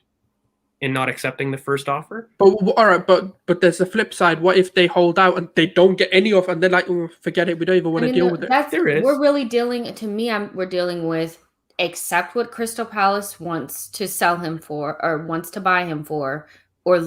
in not accepting the first offer? But all right, but there's the flip side. What if they hold out and they don't get any offer, and they're like, oh, forget it, we don't even want to deal with it? There is. We're really dealing. To me, we're dealing with accept what Crystal Palace wants to sell him for, or wants to buy him for, or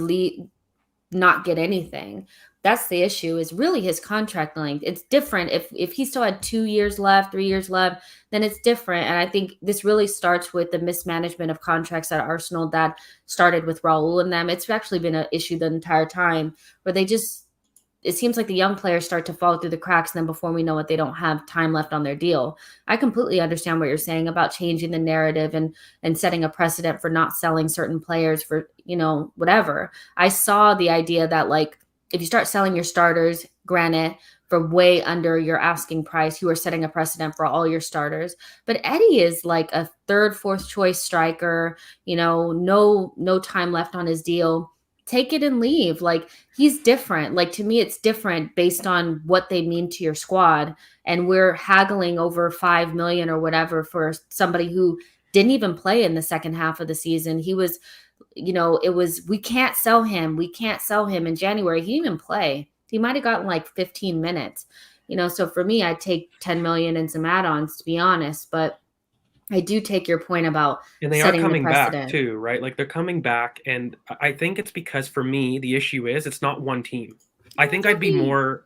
not get anything. That's the issue, is really his contract length. It's different. If he still had 2 years left, 3 years left, then it's different. And I think this really starts with the mismanagement of contracts at Arsenal that started with Raul and them. It's actually been an issue the entire time, where it seems like the young players start to fall through the cracks, and then before we know it, they don't have time left on their deal. I completely understand what you're saying about changing the narrative and setting a precedent for not selling certain players for, you know, whatever. I saw the idea that, like, if you start selling your starters, granted, for way under your asking price, you are setting a precedent for all your starters. But Eddie is like a third, fourth choice striker, you know, no time left on his deal. take it and leave. Like, he's different. Like, to me, it's different based on what they mean to your squad. And we're haggling over 5 million or whatever for somebody who didn't even play in the second half of the season. He was, we can't sell him. We can't sell him in January. He didn't even play. He might have gotten like 15 minutes. So for me, I'd take 10 million and some add-ons, to be honest. But I do take your point about and they are setting the coming back precedent. too, right? Like, they're coming back, and I think it's because, for me, the issue is it's not one team. I think I'd be more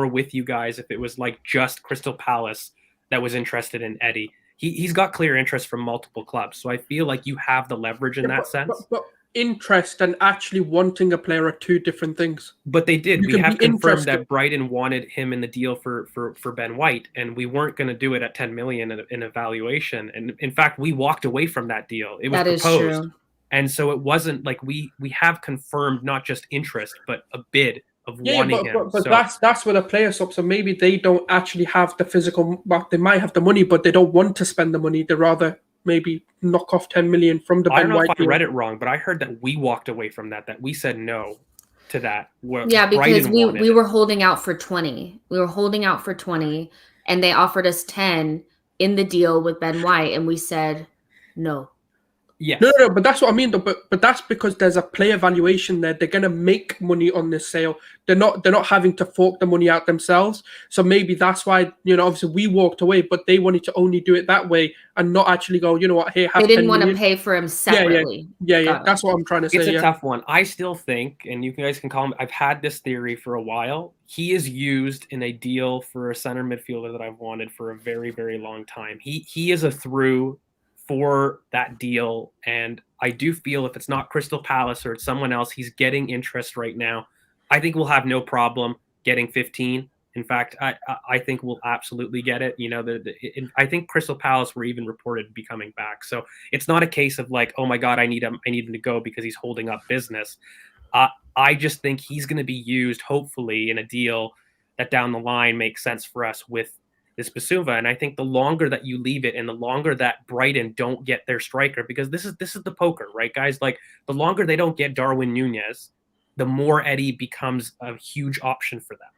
with you guys if it was like just Crystal Palace that was interested in Eddie. He's got clear interest from multiple clubs, so I feel like you have the leverage in that sense. But interest and actually wanting a player are two different things. But they did. You We can have be confirmed interested. that Brighton wanted him in the deal for Ben White, and we weren't going to do it at 10 million in a valuation. And in fact, we walked away from that deal. It was That is proposed. true. And so it wasn't like we have confirmed not just interest, but a bid of wanting him. But So that's where the players up. So maybe they don't actually have the physical. Well, they might have the money, but they don't want to spend the money. They rather maybe knock off 10 million from the I don't Ben know White if I deal. read it wrong, but I heard that we walked away from that we said no to that. Yeah, because Brighton we wanted it. were holding out for 20. We were holding out for 20, and they offered us 10 in the deal with Ben White, and we said no. Yes. No, but that's what I mean. Though. But that's because there's a player valuation there. They're gonna make money on this sale. They're not having to fork the money out themselves. So maybe that's why obviously we walked away, but they wanted to only do it that way and not actually go. You know what? Here, have They didn't 10 want to million. pay for him separately. Yeah. Got it. That's what I'm trying to say. It's a yeah. tough one. I still think, and you guys can call him, I've had this theory for a while. He is used in a deal for a center midfielder that I've wanted for a very, very long time. He is a through for that deal, and I do feel if it's not Crystal Palace or it's someone else, he's getting interest right now. I think we'll have no problem getting 15. In fact, I think we'll absolutely get it. I think Crystal Palace were even reported to be coming back. So it's not a case of like, oh my God, I need him to go because he's holding up business. I just think he's going to be used, hopefully, in a deal that down the line makes sense for us with this Bissouma. And I think the longer that you leave it and the longer that Brighton don't get their striker, because this is the poker, right, guys? Like, the longer they don't get Darwin Núñez, the more Eddie becomes a huge option for them.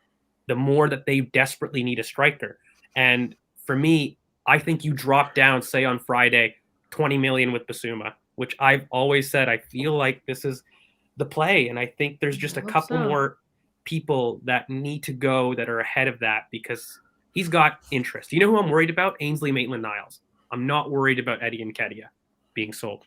The more that they desperately need a striker. And for me, I think you drop down, say on Friday, 20 million with Bissouma, which I've always said I feel like this is the play. And I think there's just a couple more people that need to go that are ahead of that because he's got interest. You know who I'm worried about? Ainsley Maitland-Niles. I'm not worried about Eddie Nketiah being sold.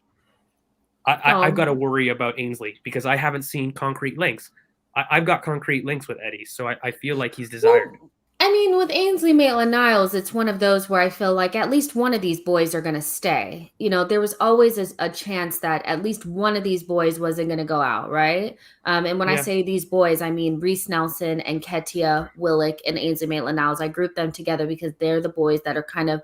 I've got to worry about Ainsley because I haven't seen concrete links. I've got concrete links with Eddie, so I feel like he's desired. Well, I mean, with Ainsley Maitland-Niles, it's one of those where I feel like at least one of these boys are going to stay. There was always a chance that at least one of these boys wasn't going to go out, right? And when I say these boys, I mean Reiss Nelson and Nketiah, Willock, and Ainsley Maitland-Niles. I group them together because they're the boys that are kind of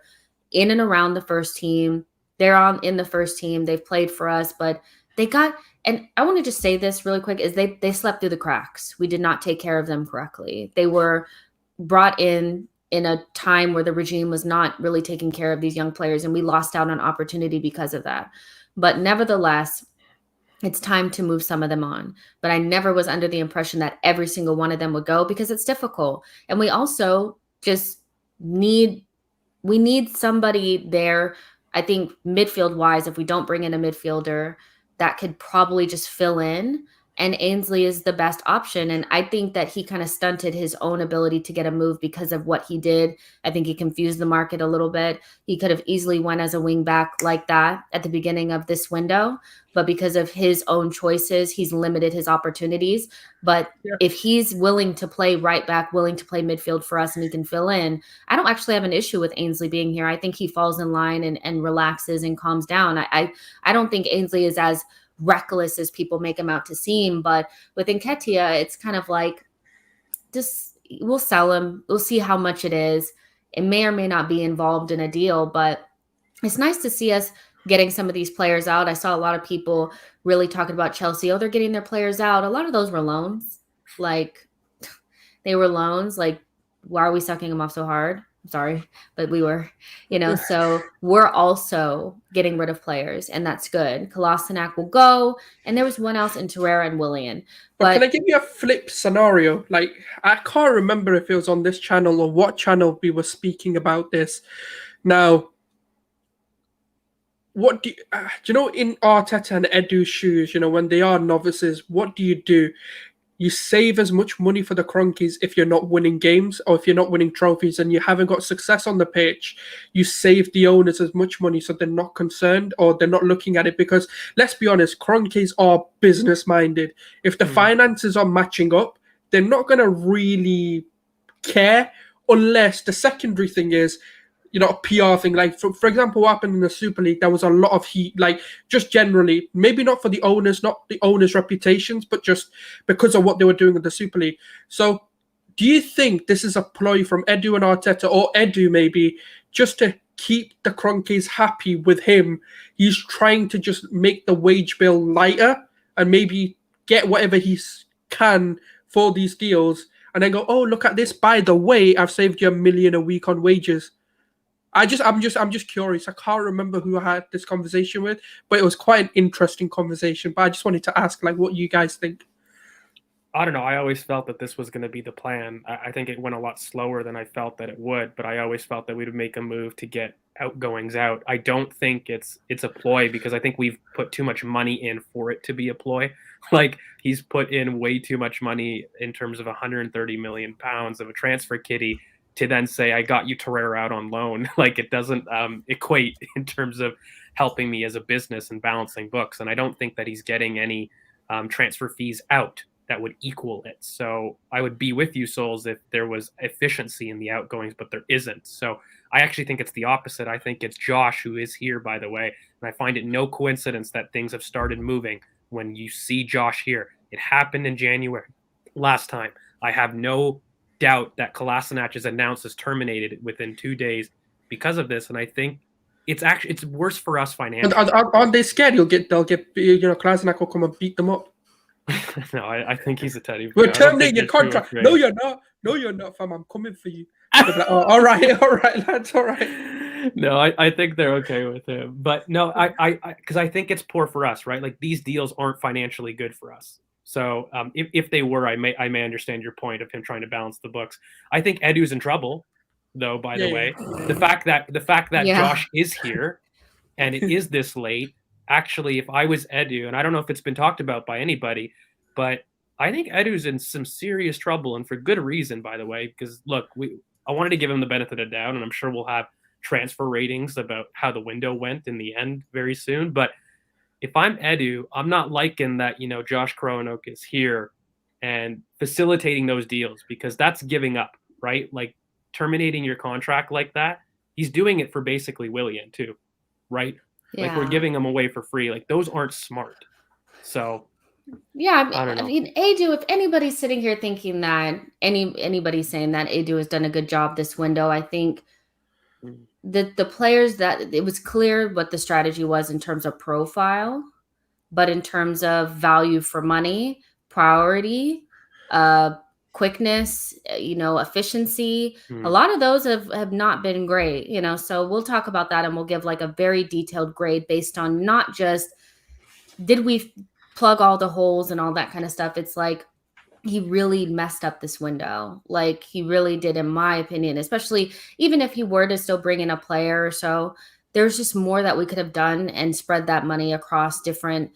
in and around the first team. They're in the first team. They've played for us, but they got – and I want to just say this really quick is they slept through the cracks. We did not take care of them correctly. They were brought in a time where the regime was not really taking care of these young players, and we lost out on opportunity because of that. But nevertheless, it's time to move some of them on. But I never was under the impression that every single one of them would go because it's difficult. And we also just need somebody there. I think midfield-wise, if we don't bring in a midfielder, that could probably just fill in. And Ainsley is the best option. And I think that he kind of stunted his own ability to get a move because of what he did. I think he confused the market a little bit. He could have easily went as a wing back like that at the beginning of this window. But because of his own choices, he's limited his opportunities. But if he's willing to play right back, willing to play midfield for us and he can fill in, I don't actually have an issue with Ainsley being here. I think he falls in line and relaxes and calms down. I don't think Ainsley is as reckless as people make him out to seem, but with Nketiah, it's kind of like, just we'll sell him. We'll see how much it is. It may or may not be involved in a deal, but it's nice to see us getting some of these players out. I saw a lot of people really talking about Chelsea. Oh, they're getting their players out. A lot of those were loans. Like, they were loans. Like, why are we sucking them off so hard? Sorry, but we were, so we're also getting rid of players, and that's good. Kolasinac will go, and there was one else in Torreira and Willian. But can I give you a flip scenario? Like, I can't remember if it was on this channel or what channel we were speaking about this. Now, what do you know, in Arteta and Edu's shoes, when they are novices, what do? You save as much money for the Cronkies if you're not winning games or if you're not winning trophies and you haven't got success on the pitch. You save the owners as much money so they're not concerned or they're not looking at it, because let's be honest, Cronkies are business minded. If the finances are matching up, they're not going to really care, unless the secondary thing is, a PR thing. Like, for example, what happened in the Super League, there was a lot of heat, like, just generally, maybe not for the owners, not the owners' reputations, but just because of what they were doing in the Super League. So, do you think this is a ploy from Edu and Arteta, or Edu maybe, just to keep the Cronkies happy with him? He's trying to just make the wage bill lighter and maybe get whatever he can for these deals, and then go, oh, look at this, by the way, I've saved you $1 million a week on wages. I'm just curious. I can't remember who I had this conversation with, but it was quite an interesting conversation. But I just wanted to ask, like, what you guys think. I don't know. I always felt that this was going to be the plan. I think it went a lot slower than I felt that it would, but I always felt that we would make a move to get outgoings out. I don't think it's a ploy, because I think we've put too much money in for it to be a ploy. Like, he's put in way too much money in terms of 130 million pounds of a transfer kitty to then say, I got you Torreira out on loan. Like, it doesn't equate in terms of helping me as a business and balancing books. And I don't think that he's getting any transfer fees out that would equal it. So I would be with you, Souls, if there was efficiency in the outgoings, but there isn't. So I actually think it's the opposite. I think it's Josh, who is here, by the way. And I find it no coincidence that things have started moving when you see Josh here. It happened in January last time. I have no doubt that Kolasinac is announced as terminated within 2 days because of this, and I think it's worse for us financially. And aren't they scared they'll get Kolasinac will come and beat them up? No, I think he's a teddy bear. We're terminating your contract. No, you're not, fam. I'm coming for you. Like, oh, all right, lads, all right. No, I think they're okay with him, but no, because I think it's poor for us, right? Like, these deals aren't financially good for us. So if they were, I may understand your point of him trying to balance the books. I think Edu's in trouble, though. By the way, the fact that Josh is here and it is this late. Actually, if I was Edu, and I don't know if it's been talked about by anybody, but I think Edu's in some serious trouble, and for good reason, by the way. Because look, I wanted to give him the benefit of the doubt, and I'm sure we'll have transfer ratings about how the window went in the end very soon, but if I'm Edu, I'm not liking that, Josh Kroenke is here and facilitating those deals, because that's giving up, right? Like, terminating your contract like that. He's doing it for basically Willian too, right? Yeah. Like, we're giving him away for free. Like, those aren't smart. So yeah, I don't know. I mean, Edu, if anybody's sitting here thinking that anybody's saying that Edu has done a good job this window, I think the players, that it was clear what the strategy was in terms of profile, but in terms of value for money, priority, quickness, efficiency, a lot of those have not been great, so we'll talk about that, and we'll give like a very detailed grade based on not just did we plug all the holes and all that kind of stuff. It's like, he really messed up this window. Like, he really did, in my opinion, especially even if he were to still bring in a player or so, there's just more that we could have done and spread that money across different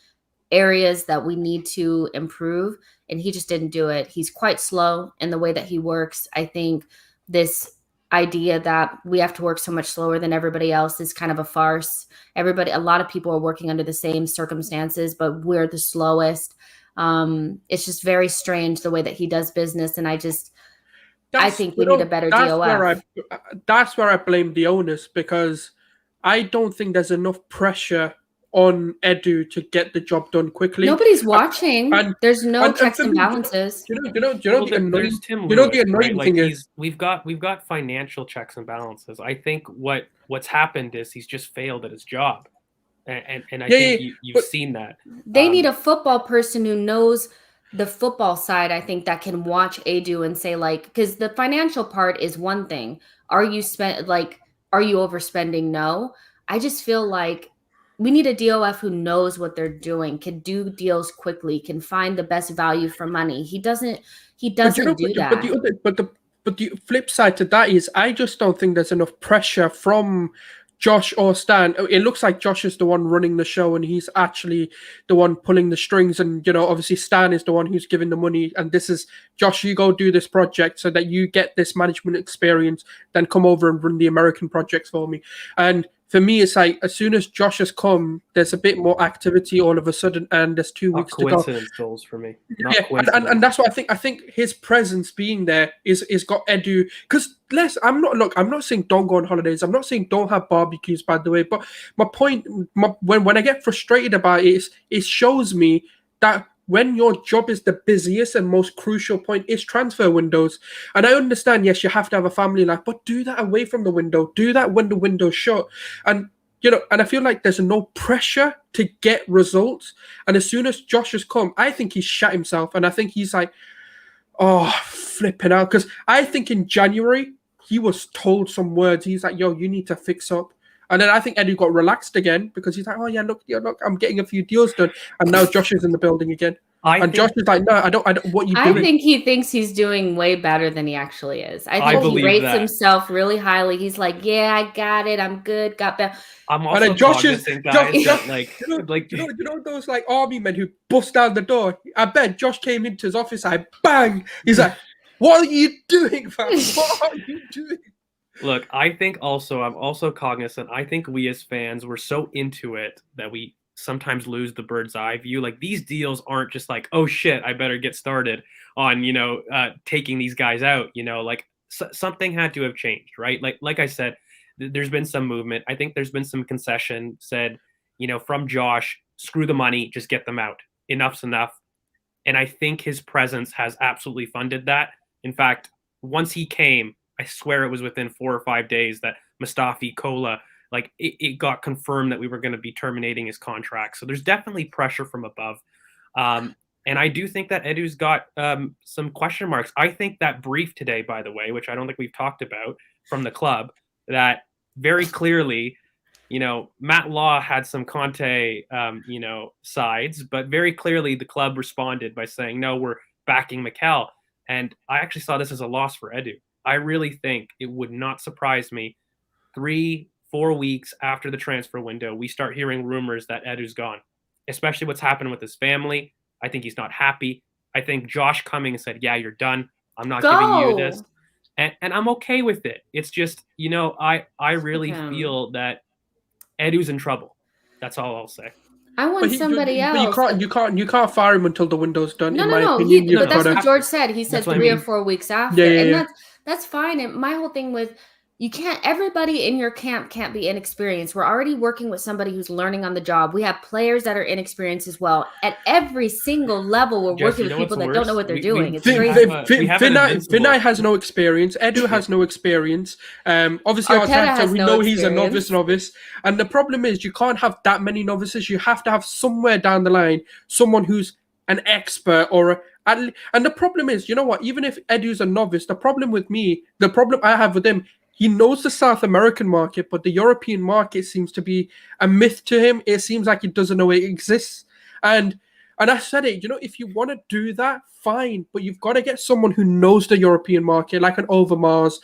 areas that we need to improve. And he just didn't do it. He's quite slow in the way that he works. I think this idea that we have to work so much slower than everybody else is kind of a farce. A lot of people are working under the same circumstances, but we're the slowest. It's just very strange the way that he does business, and I think we need a better DOF. That's where I blame the owners, because I don't think there's enough pressure on Edu to get the job done quickly. Nobody's watching. There's no checks and balances. There's Tim Lewis, the annoying thing is we've got financial checks and balances. I think what's happened is he's just failed at his job. And I think you've seen that. They need a football person who knows the football side, I think, that can watch Edu and say, like, because the financial part is one thing. Are you overspending? No. I just feel like we need a DOF who knows what they're doing, can do deals quickly, can find the best value for money. He doesn't do that. But the flip side to that is, I just don't think there's enough pressure from Josh or Stan. It looks like Josh is the one running the show, and he's actually the one pulling the strings. And obviously Stan is the one who's giving the money. And this is, Josh, you go do this project so that you get this management experience. Then come over and run the American projects for me. And for me, it's like, as soon as Josh has come, there's a bit more activity all of a sudden, and there's 2 weeks to go. Coincidence goals for me. And that's what I think. I think his presence being there is got Edu. Because I'm not saying don't go on holidays. I'm not saying don't have barbecues, by the way. But my point, when I get frustrated about it, it shows me that when your job is the busiest and most crucial point is transfer windows. And I understand, yes, you have to have a family life, but do that away from the window. Do that when the window's shut. And and I feel like there's no pressure to get results. And as soon as Josh has come, I think he's shat himself. And I think he's like, oh, flipping out. Because I think in January, he was told some words. He's like, yo, you need to fix up. And then I think Edu got relaxed again because he's like, oh, yeah, look, I'm getting a few deals done. And now Josh is in the building again. Josh is like, no, I don't, what you doing? I think he thinks he's doing way better than he actually is. I think he rates himself really highly. He's like, yeah, I got it. I'm good. Got that. I'm also cognizant, guys, that like those like army men who bust down the door. I bet Josh came into his office, bang. He's like, what are you doing, fam? What are you doing? Look, I'm also cognizant. I think we as fans, we're so into it that we sometimes lose the bird's eye view. Like, these deals aren't just like, oh shit, I better get started on, taking these guys out, something had to have changed, right? Like I said, there's been some movement. I think there's been some concession said, from Josh, screw the money, just get them out. Enough's enough. And I think his presence has absolutely funded that. In fact, once he came, I swear it was within 4 or 5 days that Mustafi, Kola, it got confirmed that we were going to be terminating his contract. So there's definitely pressure from above. And I do think that Edu's got some question marks. I think that brief today, by the way, which I don't think we've talked about from the club, that very clearly, Matt Law had some Conte, sides, but very clearly the club responded by saying, no, we're backing Mikel. And I actually saw this as a loss for Edu. I really think it would not surprise me 3-4 weeks after the transfer window, we start hearing rumors that Edu's gone, especially what's happened with his family. I think he's not happy. I think Josh coming and said, yeah, you're done. I'm not giving you this. And I'm okay with it. It's just, I really feel that Edu's in trouble. That's all I'll say. I want somebody else. But you can't fire him until the window's done. No. But that's what George said. He said 3 or 4 weeks after. And that's fine. And my whole thing with, everybody in your camp can't be inexperienced. We're already working with somebody who's learning on the job. We have players that are inexperienced as well. At every single level, we're working with people that don't know what they're doing. It's crazy. Vinay has no experience. Edu has no experience. Obviously, Arteta, we know he's a novice. And the problem is, you can't have that many novices. You have to have somewhere down the line someone who's an expert and the problem is, even if Edu's a novice, the problem I have with him, he knows the South American market, but the European market seems to be a myth to him. It seems like he doesn't know it exists. And I said it, if you want to do that, fine. But you've got to get someone who knows the European market, like an Overmars.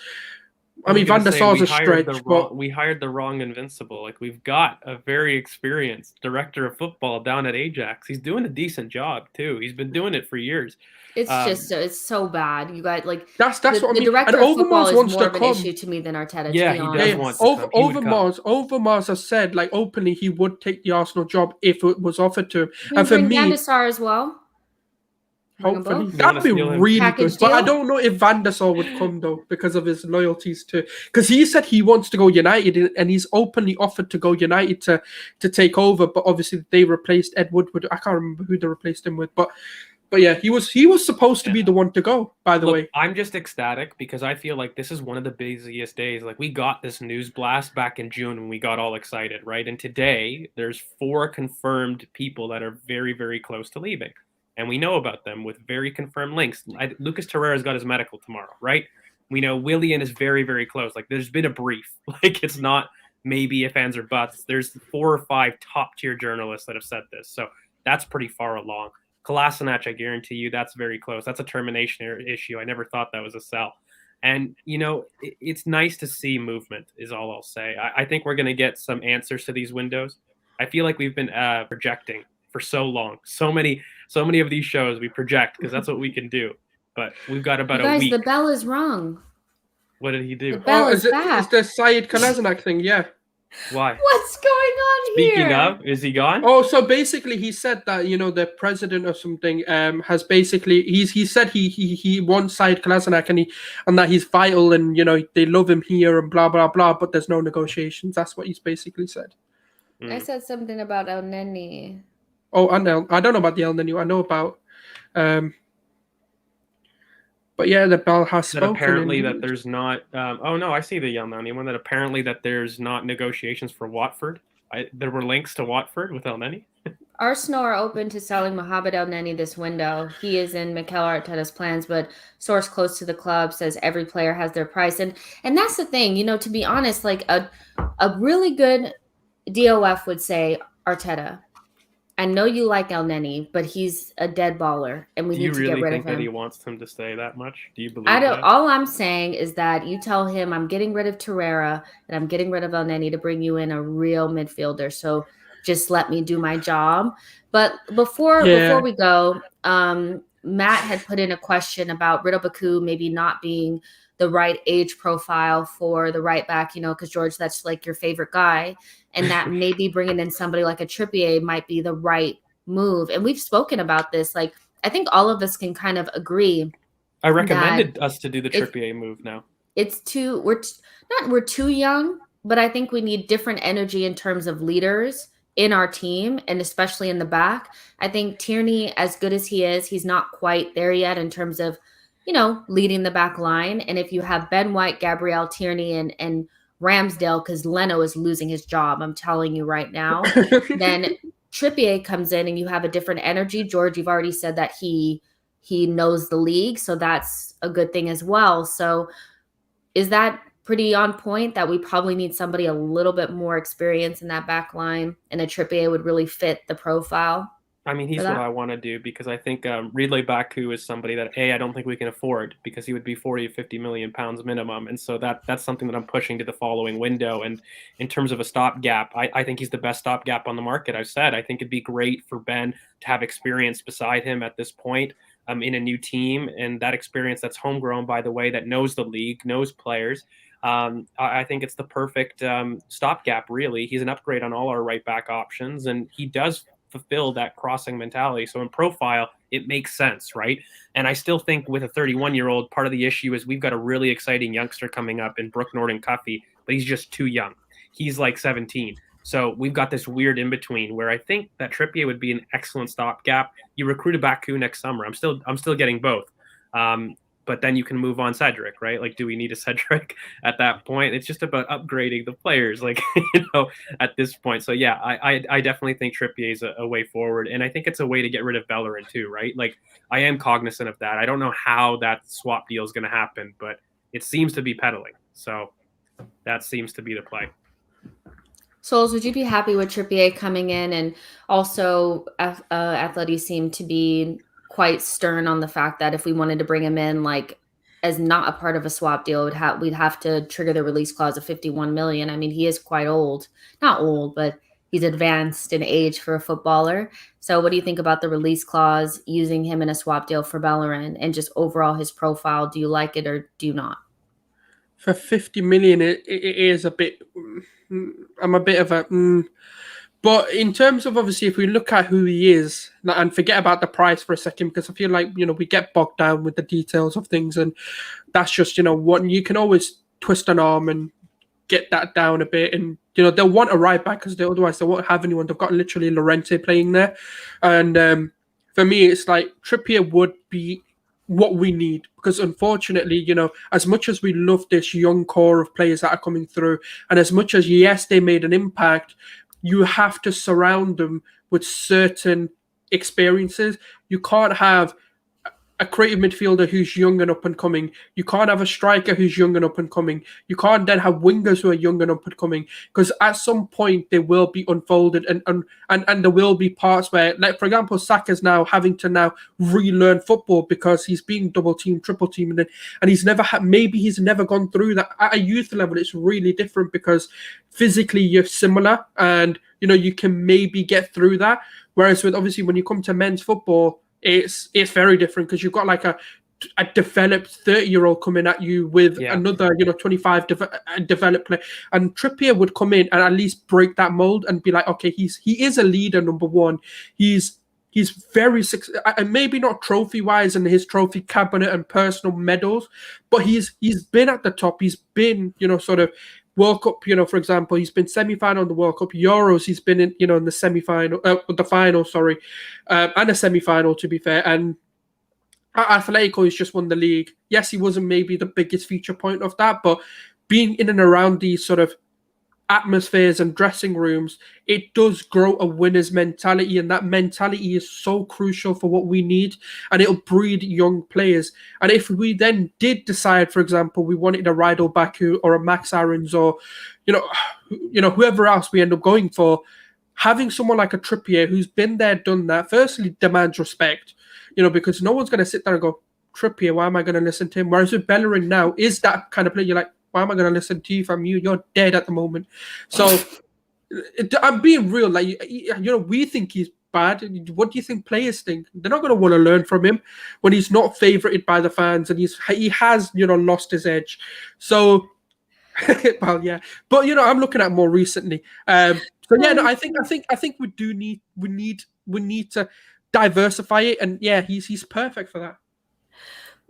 I mean, Van der Sar's a stretch. We hired the wrong Invincible. We've got a very experienced director of football down at Ajax. He's doing a decent job, too. He's been doing it for years. It's just, it's so bad. You guys, that's what I mean. The director of football is more of an issue to me than Arteta. Yeah, he does want to come. Overmars has said, openly, he would take the Arsenal job if it was offered to him. And for me, Van der Sar as well. Hopefully, that'd be really good. But I don't know if Van der Sar would come though because of his loyalties to. Because he said he wants to go United, and he's openly offered to go United to take over. But obviously, they replaced Ed Woodward. I can't remember who they replaced him with, but yeah, he was supposed to be the one to go. By the way, I'm just ecstatic because I feel like this is one of the busiest days. We got this news blast back in June when we got all excited, right? And today there's 4 confirmed people that are very, very close to leaving. and we know about them with very confirmed links. Lucas Torreira's got his medical tomorrow, right? We know Willian is very, very close. Like, there's been a brief. Like, it's not maybe if ands or buts. There's 4 or 5 top-tier journalists that have said this. So that's pretty far along. Kolasinac, I guarantee you, that's very close. That's a termination issue. I never thought that was a sell. And, it's nice to see movement is all I'll say. I think we're going to get some answers to these windows. I feel like we've been projecting for so long. So many of these shows we project because that's what we can do. But we've got about a week. The bell is wrong. What did he do? The bell is back. It's the Syed Kolasinac thing, yeah. Why? What's going on here? Speaking of, is he gone? Oh, so basically he said that, the president or something has basically he said he wants Syed Kolasinac and that he's vital and they love him here and blah blah blah, but there's no negotiations. That's what he's basically said. I said something about El Neni. Oh, I don't know about the El Neni. I know about but yeah, the bell has spoken. Apparently that there's not. Oh no, I see the El Neni one. That apparently that there's not negotiations for Watford. There were links to Watford with El Neni. Arsenal are open to selling Mohamed El Neni this window. He is in Mikel Arteta's plans, but source close to the club says every player has their price, and that's the thing. To be honest, like a really good DOF would say, Arteta, I know you like El Neni, but he's a dead baller, and we need to get rid of him. Do you really think that he wants him to stay that much? Do you believe that? All I'm saying is that you tell him I'm getting rid of Torreira and I'm getting rid of El Neni to bring you in a real midfielder. So just let me do my job. But before we go, Matt had put in a question about Riddle Baku maybe not being the right age profile for the right back, because George, that's like your favorite guy. And that maybe bringing in somebody like a Trippier might be the right move. And we've spoken about this. Like, I think all of us can kind of agree. I recommended us to do the Trippier move now. We're too young, but I think we need different energy in terms of leaders in our team, and especially in the back. I think Tierney, as good as he is, he's not quite there yet in terms of, leading the back line. And if you have Ben White, Gabriel, Tierney, and Ramsdale, because Leno is losing his job, I'm telling you right now, then Trippier comes in and you have a different energy. George, you've already said that he knows the league, so that's a good thing as well. So is that pretty on point that we probably need somebody a little bit more experienced in that back line, and a Trippier would really fit the profile? I mean, he's what I want to do, because I think Ridley Baku is somebody that I don't think we can afford, because he would be 40 to 50 million pounds minimum. And so that's something that I'm pushing to the following window. And in terms of a stopgap, I think he's the best stopgap on the market. I've said, I think it'd be great for Ben to have experience beside him at this point in a new team. And that experience that's homegrown, by the way, that knows the league, knows players. I think it's the perfect stopgap, really. He's an upgrade on all our right back options, and he does fulfill that crossing mentality. So in profile, it makes sense, right? And I still think with a 31-year-old, part of the issue is we've got a really exciting youngster coming up in Brook Norton-Cuffy, but he's just too young. He's like 17. So we've got this weird in-between where I think that Trippier would be an excellent stopgap. You recruit a Baku next summer. I'm still getting both. But then you can move on Cedric, right? Like, do we need a Cedric at that point? It's just about upgrading the players, like, at this point. So, yeah, I definitely think Trippier is a way forward. And I think it's a way to get rid of Bellerin too, right? Like, I am cognizant of that. I don't know how that swap deal is going to happen, but it seems to be pedaling. So that seems to be the play. Souls, would you be happy with Trippier coming in? And also, Atleti seemed to be quite stern on the fact that if we wanted to bring him in, like, as not a part of a swap deal, we'd have to trigger the release clause of 51 million. I mean, he is quite old. Not old, but he's advanced in age for a footballer. So what do you think about the release clause, using him in a swap deal for Bellerin, and just overall his profile? Do you like it or do you not? For 50 million, it is a bit... I'm a bit of a... But in terms of, obviously, if we look at who he is, and forget about the price for a second, because I feel like, we get bogged down with the details of things, and that's just, what you can always twist an arm and get that down a bit. And, they'll want a right back, because otherwise they won't have anyone. They've got literally Llorente playing there. And for me, it's like Trippier would be what we need, because unfortunately, as much as we love this young core of players that are coming through, and as much as, yes, they made an impact, you have to surround them with certain experiences. You can't have a creative midfielder who's young and up and coming. You can't have a striker who's young and up and coming. You can't then have wingers who are young and up and coming, because at some point they will be unfolded, and there will be parts where, like for example, Saka's now having to now relearn football because he's being double teamed, triple teamed, and he's never maybe he's never gone through that at a youth level. It's really different because physically you're similar, and you can maybe get through that. Whereas with obviously when you come to men's football, it's very different, because you've got like a developed 30-year-old coming at you with another 25 developed player, and Trippier would come in and at least break that mold and be like, okay, he is a leader, number one. He's very and maybe not trophy wise and his trophy cabinet and personal medals, but he's been at the top. He's been sort of World Cup, for example, he's been semi-final in the World Cup. Euros, he's been in, in the semi-final, the final, sorry, and a semi-final, to be fair. And Atletico has just won the league. Yes, he wasn't maybe the biggest feature point of that, but being in and around these sort of atmospheres and dressing rooms, it does grow a winner's mentality, and that mentality is so crucial for what we need, and it'll breed young players. And if we then did decide, for example, we wanted a Rydell Baku or a Max Aarons or whoever else we end up going for, having someone like a Trippier who's been there, done that, firstly demands respect, because no one's going to sit there and go, Trippier, why am I going to listen to him? Whereas with Bellerin now is that kind of player, you're like, why am I going to listen to you from you? You're dead at the moment. So I'm being real. Like, we think he's bad. What do you think players think? They're not going to want to learn from him when he's not favorited by the fans and he has lost his edge. So, well, yeah. But I'm looking at more recently. I think we need to diversify it, and yeah, he's perfect for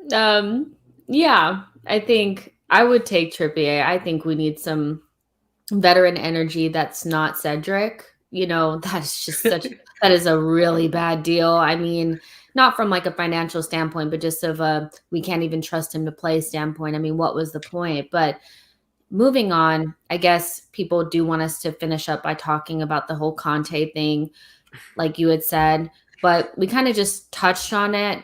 that. Yeah, I think I would take Trippier. I think we need some veteran energy that's not Cedric. That's just that is a really bad deal. I mean, not from like a financial standpoint, but just of we can't even trust him to play standpoint. I mean, what was the point? But moving on, I guess people do want us to finish up by talking about the whole Conte thing, like you had said, but we kind of just touched on it,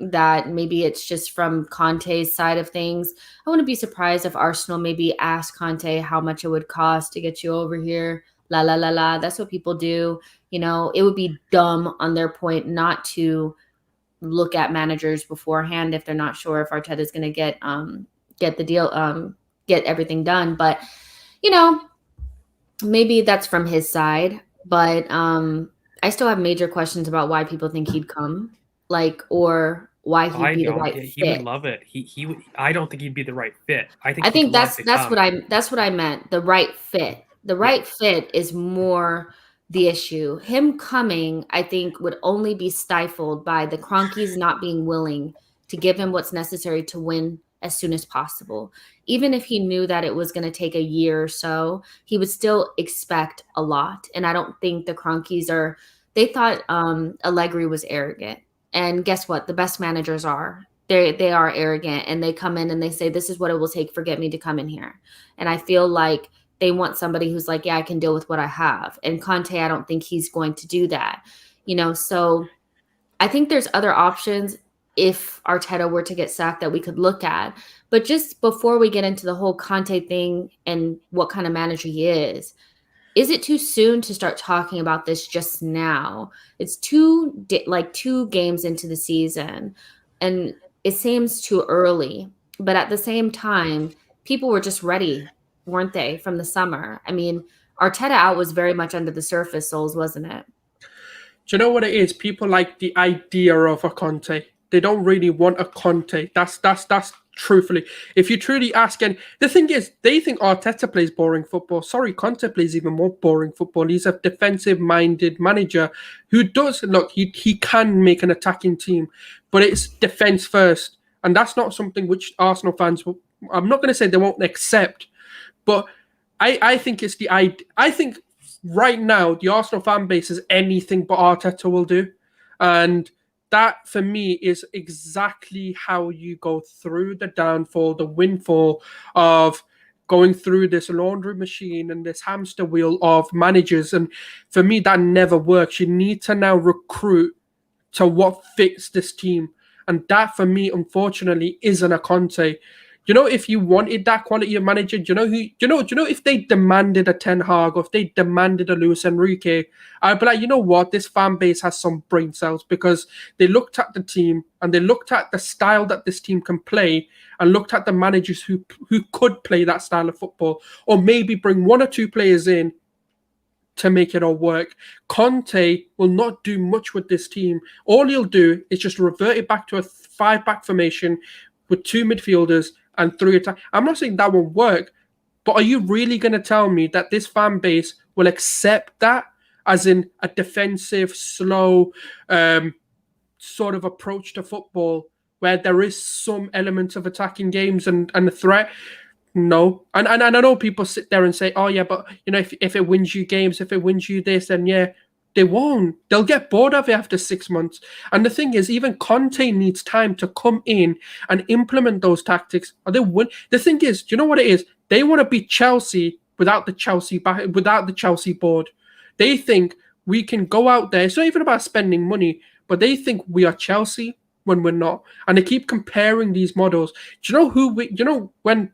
that maybe it's just from Conte's side of things. I wouldn't be surprised if Arsenal maybe asked Conte how much it would cost to get you over here. La, la, la, la. That's what people do. It would be dumb on their point not to look at managers beforehand if they're not sure if Arteta is going to get the deal, get everything done. But, maybe that's from his side. But I still have major questions about why people think he'd come, or why he'd be the right fit. He would love it. He would. I don't think he'd be the right fit. I think that's what I meant. The right fit. The right fit is more the issue. Him coming, I think, would only be stifled by the Kroenkes not being willing to give him what's necessary to win as soon as possible. Even if he knew that it was going to take a year or so, he would still expect a lot. And I don't think the Kroenkes they thought Allegri was arrogant. And guess what? The best managers are. They are arrogant, and they come in and they say, this is what it will take for me to come in here. And I feel like they want somebody who's like, yeah, I can deal with what I have. And Conte, I don't think he's going to do that. So I think there's other options if Arteta were to get sacked that we could look at. But just before we get into the whole Conte thing and what kind of manager he is it too soon to start talking about this just now? It's two games into the season, and it seems too early. But at the same time, people were just ready, weren't they, from the summer? I mean, Arteta out was very much under the surface, Souls, wasn't it? Do you know what it is? People like the idea of a Conte. They don't really want a Conte. That's truthfully. If you truly ask, and the thing is, they think Arteta plays boring football. Sorry, Conte plays even more boring football. He's a defensive-minded manager who does, look, he can make an attacking team, but it's defense first. And that's not something which Arsenal fans will, I'm not going to say they won't accept, but I think it's I think right now the Arsenal fan base is anything but Arteta will do. And that, for me, is exactly how you go through the downfall, the windfall of going through this laundry machine and this hamster wheel of managers. And for me, that never works. You need to now recruit to what fits this team. And that, for me, unfortunately, isn't a Conte. If you wanted that quality of manager, if they demanded a Ten Hag or if they demanded a Luis Enrique, I'd be like, you know what, this fan base has some brain cells, because they looked at the team and they looked at the style that this team can play and looked at the managers who could play that style of football, or maybe bring one or two players in to make it all work. Conte will not do much with this team. All he'll do is just revert it back to a 5-back formation with 2 midfielders and 3 attack. I'm not saying that won't work, but are you really going to tell me that this fan base will accept that as in a defensive, slow sort of approach to football where there is some element of attacking games and a threat? No. And I know people sit there and say, oh yeah, but if it wins you games, if it wins you this, then yeah. They won't. They'll get bored of it after 6 months. And the thing is, even Conte needs time to come in and implement those tactics. Or they win. The thing is, do you know what it is? They want to beat Chelsea without the Chelsea board. They think we can go out there. It's not even about spending money, but they think we are Chelsea when we're not. And they keep comparing these models. Do you know when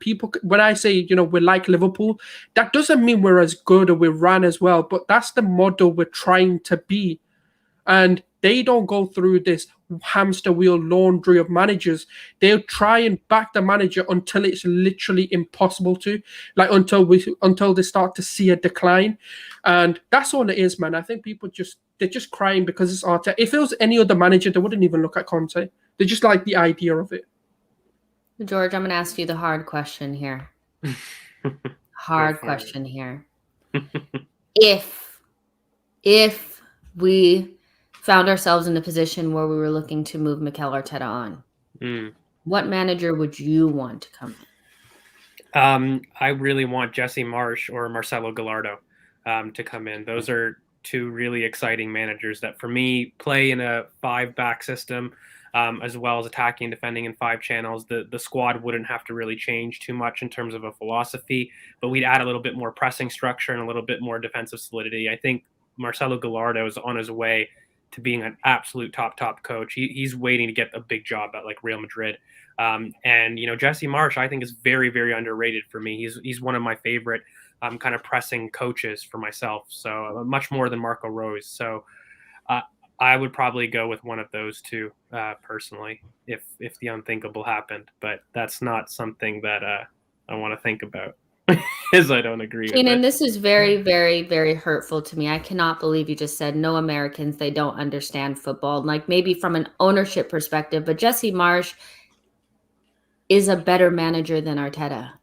I say, we're like Liverpool, that doesn't mean we're as good or we ran as well, but that's the model we're trying to be. And they don't go through this hamster wheel laundry of managers. They'll try and back the manager until it's literally impossible to, like until they start to see a decline. And that's all it is, man. I think people they're just crying because it's Arteta. If it was any other manager, they wouldn't even look at Conte. They just like the idea of it. George, I'm going to ask you the hard question here. Question here. If we found ourselves in a position where we were looking to move Mikel Arteta on, what manager would you want to come in? I really want Jesse Marsch or Marcelo Gallardo to come in. Those are 2 really exciting managers that, for me, play in a 5-back system, as well as attacking and defending in 5 channels. The squad wouldn't have to really change too much in terms of a philosophy, but we'd add a little bit more pressing structure and a little bit more defensive solidity. I think Marcelo Gallardo is on his way to being an absolute top coach. He's waiting to get a big job at like Real Madrid. And Jesse Marsch, I think, is very, very underrated for me. He's one of my favorite kind of pressing coaches for myself. So much more than Marco Rose. So I would probably go with one of those 2 personally, if the unthinkable happened. But that's not something that I want to think about. Is I don't agree with it. And this is very, very, very hurtful to me. I cannot believe you just said no Americans, they don't understand football. Like maybe from an ownership perspective, but Jesse Marsch is a better manager than Arteta.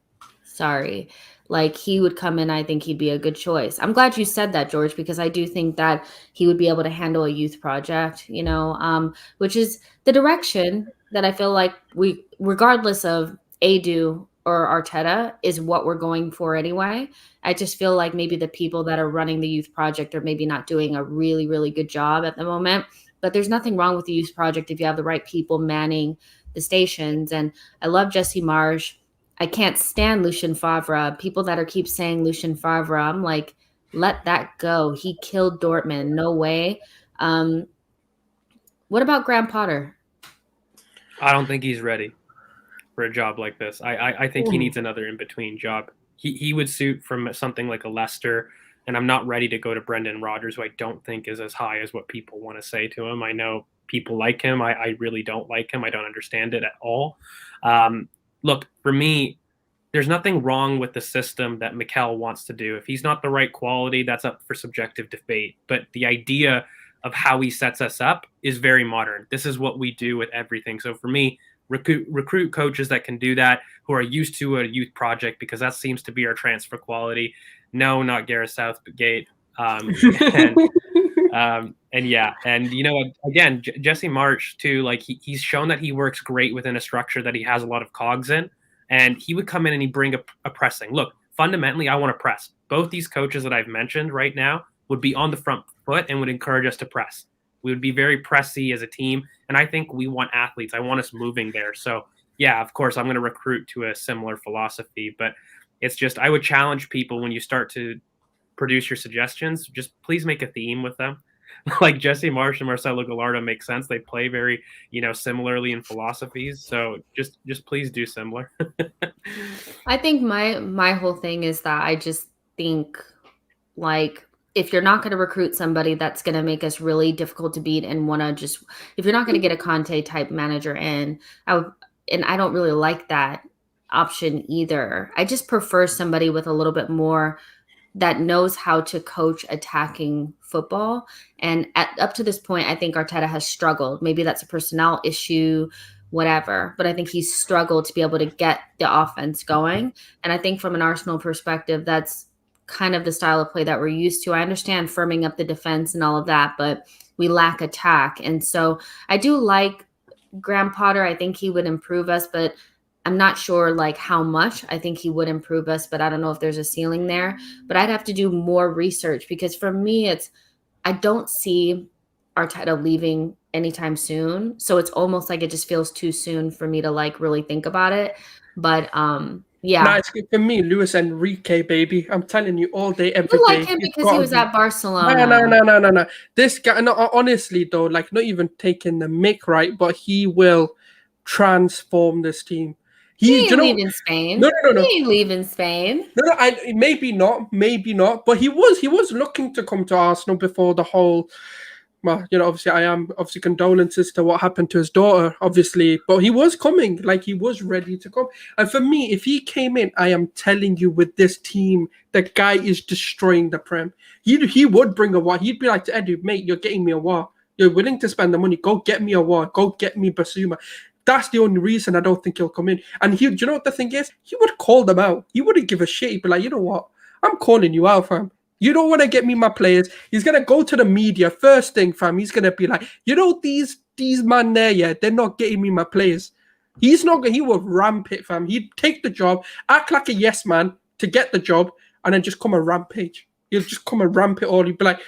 Sorry. Like he would come in, I think he'd be a good choice. I'm glad you said that, George, because I do think that he would be able to handle a youth project, which is the direction that I feel like we, regardless of Edu or Arteta, is what we're going for anyway. I just feel like maybe the people that are running the youth project are maybe not doing a really, really good job at the moment. But there's nothing wrong with the youth project if you have the right people manning the stations. And I love Jesse Marsch. I can't stand Lucien Favre. People that keep saying Lucien Favre, I'm like, let that go. He killed Dortmund. No way. What about Graham Potter? I don't think he's ready for a job like this. I think he needs another in-between job. He would suit from something like a Leicester, and I'm not ready to go to Brendan Rodgers, who I don't think is as high as what people want to say to him. I know people like him. I really don't like him. I don't understand it at all. Look, for me, there's nothing wrong with the system that Mikel wants to do. If he's not the right quality, that's up for subjective debate. But the idea of how he sets us up is very modern. This is what we do with everything. So for me, recruit coaches that can do that, who are used to a youth project, because that seems to be our transfer quality. No, not Gareth Southgate. And yeah, and again, Jesse Marsch too. Like he's shown that he works great within a structure that he has a lot of cogs in, and he would come in and he'd bring a pressing. Look, fundamentally, I want to press. Both these coaches that I've mentioned right now would be on the front foot and would encourage us to press. We would be very pressy as a team, and I think we want athletes. I want us moving there. So yeah, of course, I'm going to recruit to a similar philosophy, but It's just, I would challenge people when you start to produce your suggestions, just please make a theme with them. Like Jesse Marsh and Marcelo Gallardo make sense. They play very, similarly in philosophies. So just please do similar. I think my whole thing is that I just think, like, if you're not going to recruit somebody that's going to make us really difficult to beat and want to just, if you're not going to get a Conte type manager in, and I don't really like that option either. I just prefer somebody with a little bit more that knows how to coach attacking football. And up to this point, I think Arteta has struggled. Maybe that's a personnel issue, whatever. But I think he's struggled to be able to get the offense going. And I think from an Arsenal perspective, that's kind of the style of play that we're used to. I understand firming up the defense and all of that, but we lack attack. And so I do like Graham Potter. I think he would improve us, but I'm not sure like how much. I think he would improve us, but I don't know if there's a ceiling there. But I'd have to do more research, because for me, I don't see Arteta leaving anytime soon. So it's almost like it just feels too soon for me to like really think about it. But yeah. No, it's good for me, Luis Enrique, baby. I'm telling you all day, every day. You like him because he was at Barcelona. No. This guy, no, honestly though, like not even taking the mick, right? But he will transform this team. He ain't leaving Spain. No. He ain't leaving Spain. No, maybe not. But he was looking to come to Arsenal before the whole. Well, obviously I am condolences to what happened to his daughter, obviously. But he was coming, like he was ready to come. And for me, if he came in, I am telling you, with this team, the guy is destroying the Prem. He would bring a war. He'd be like to Edu, mate, you're getting me a war. You're willing to spend the money. Go get me a war. Go get me Basuma. That's the only reason I don't think he'll come in. And do you know what the thing is? He would call them out. He wouldn't give a shit. He'd be like, you know what? I'm calling you out, fam. You don't want to get me my players. He's going to go to the media. First thing, fam, he's going to be like, these man there, yeah, they're not getting me my players. He will ramp it, fam. He'd take the job, act like a yes man to get the job, and then just come and rampage. He'll just come and ramp it all. He'd be like,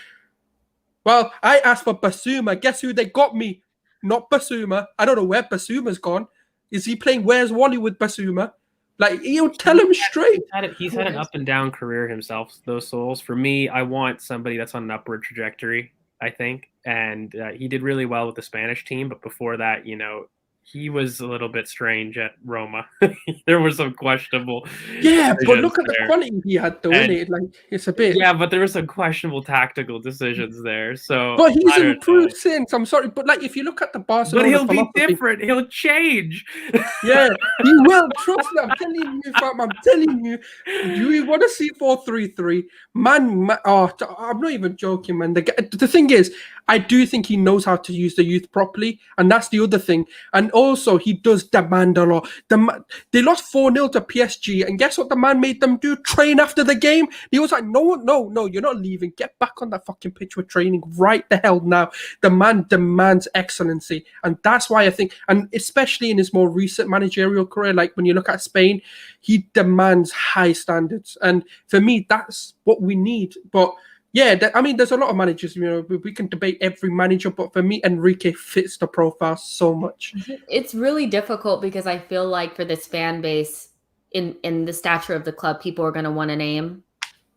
well, I asked for Basuma. Guess who they got me? Not Basuma. I don't know where Basuma's gone. Is he playing Where's Wally with Basuma? Like, he'll tell him straight. He's had an up and down career himself, those souls. For me, I want somebody that's on an upward trajectory, I think. And he did really well with the Spanish team. But before that, he was a little bit strange at Roma. There were some questionable. Yeah, but look at the quality he had, though, innit? Like, it's a bit. Yeah, but there were some questionable tactical decisions there. So, but he's improved since. I'm sorry, but like, if you look at the Barcelona, but he'll be different. He'll change. Yeah, he will. Trust me. I'm telling you, fam. I'm telling you. You want to see 4-3-3, man? Oh, I'm not even joking, man. The thing is, I do think he knows how to use the youth properly, and that's the other thing. And also, he does demand a lot. They lost 4-0 to PSG, and guess what the man made them do? Train after the game. He was like, no, you're not leaving. Get back on that fucking pitch. We're training right the hell now. The man demands excellency, and that's why I think, and especially in his more recent managerial career, like when you look at Spain, he demands high standards. And for me, that's what we need. But yeah, there's a lot of managers, we can debate every manager, but for me, Enrique fits the profile so much. It's really difficult because I feel like for this fan base, in the stature of the club, people are going to want a name,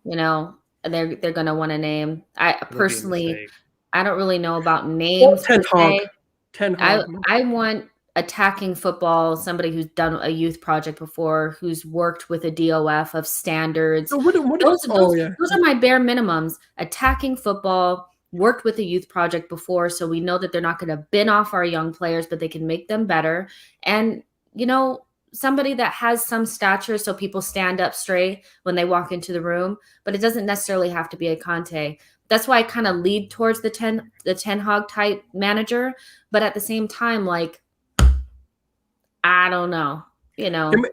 they're going to want a name. I personally, I don't really know about names. Ten Hag. I want attacking football, somebody who's done a youth project before, who's worked with a DOF of standards. Those are my bare minimums. Attacking football, worked with a youth project before, so we know that they're not going to bin off our young players, but they can make them better. And, somebody that has some stature so people stand up straight when they walk into the room, but it doesn't necessarily have to be a Conte. That's why I kind of lead towards the Ten Hag type manager, but at the same time, like, I don't know, Imagine,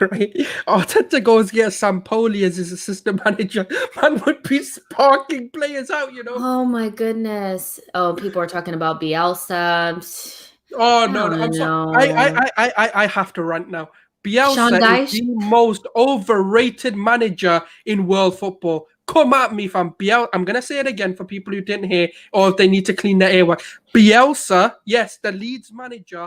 right? Arteta goes get Sampoli as his assistant manager. Man would be sparking players out, Oh my goodness! Oh, people are talking about Bielsa. Oh no! I'm sorry. I have to rant now. Bielsa is the most overrated manager in world football. Come at me, fam. I'm going to say it again for people who didn't hear, or if they need to clean their airwork. Bielsa, yes, the Leeds manager.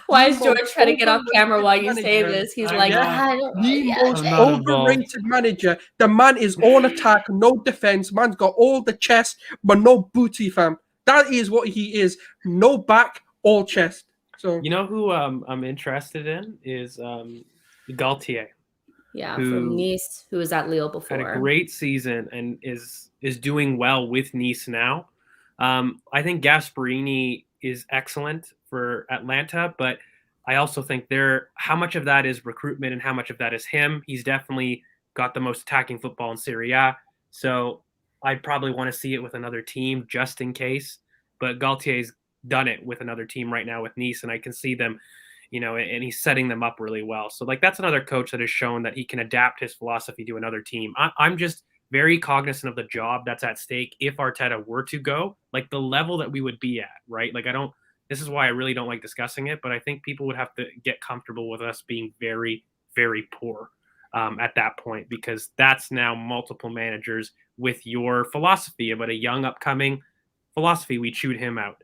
Why is George trying to get off camera while you say this? He's like, the most overrated manager. The man is all attack, no defense. Man's got all the chest, but no booty, fam. That is what he is. No back, all chest. So you know who I'm interested in is Galtier. Yeah, from Nice, who was at Lille before. Had a great season and is doing well with Nice now. I think Gasperini is excellent for Atlanta, but I also think how much of that is recruitment and how much of that is him. He's definitely got the most attacking football in Serie A, so I'd probably want to see it with another team just in case. But Galtier's done it with another team right now with Nice, and I can see them, and he's setting them up really well. So that's another coach that has shown that he can adapt his philosophy to another team. I'm just very cognizant of the job that's at stake if Arteta were to go, like the level that we would be at, right? Like this is why I really don't like discussing it, but I think people would have to get comfortable with us being very, very poor at that point, because that's now multiple managers with your philosophy about a young upcoming philosophy. We chewed him out.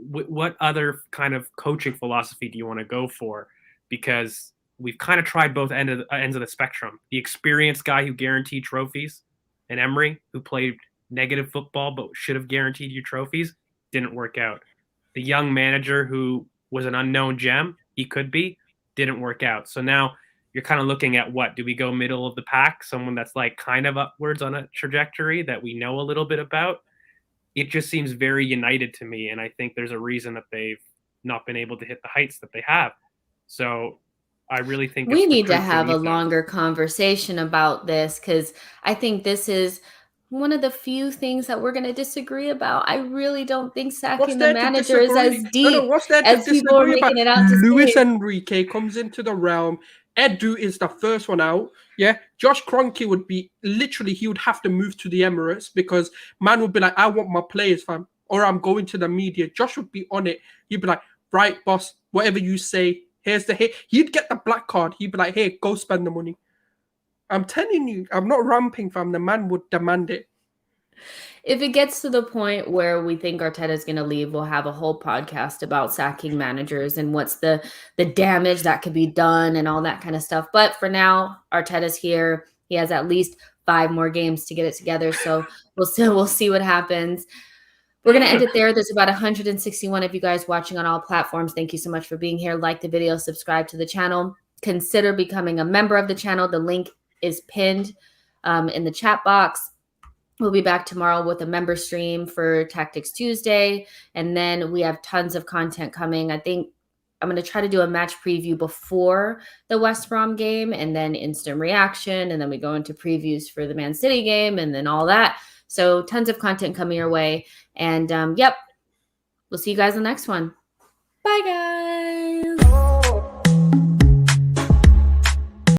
What other kind of coaching philosophy do you want to go for? Because we've kind of tried both ends of the spectrum. The experienced guy who guaranteed trophies, and Emery, who played negative football but should have guaranteed you trophies, didn't work out. The young manager who was an unknown gem, he could be, didn't work out. So now you're kind of looking at what? Do we go middle of the pack? Someone that's like kind of upwards on a trajectory that we know a little bit about? It just seems very united to me, and I think there's a reason that they've not been able to hit the heights that they have. So I really think we need to have a longer conversation about this, because I think this is one of the few things that we're going to disagree about. I really don't think sacking the manager is as deep as people are making it out to Luis Enrique comes into the realm. Edu is the first one out. Yeah, Josh Kroenke would be he would have to move to the Emirates, because man would be like, I want my players, fam, or I'm going to the media. Josh would be on it. He'd be like, right, boss, whatever you say, here's the hit. He'd get the black card. He'd be like, hey, go spend the money. I'm telling you, I'm not ramping, fam. The man would demand it. If it gets to the point where we think Arteta is going to leave, we'll have a whole podcast about sacking managers and what's the damage that could be done and all that kind of stuff. But for now, Arteta's here. He has at least 5 more games to get it together. So we'll see what happens. We're going to end it there. There's about 161 of you guys watching on all platforms. Thank you so much for being here. Like the video, subscribe to the channel. Consider becoming a member of the channel. The link is pinned in the chat box. We'll be back tomorrow with a member stream for Tactics Tuesday. And then we have tons of content coming. I think I'm going to try to do a match preview before the West Brom game, and then instant reaction. And then we go into previews for the Man City game and then all that. So tons of content coming your way. And we'll see you guys in the next one. Bye, guys.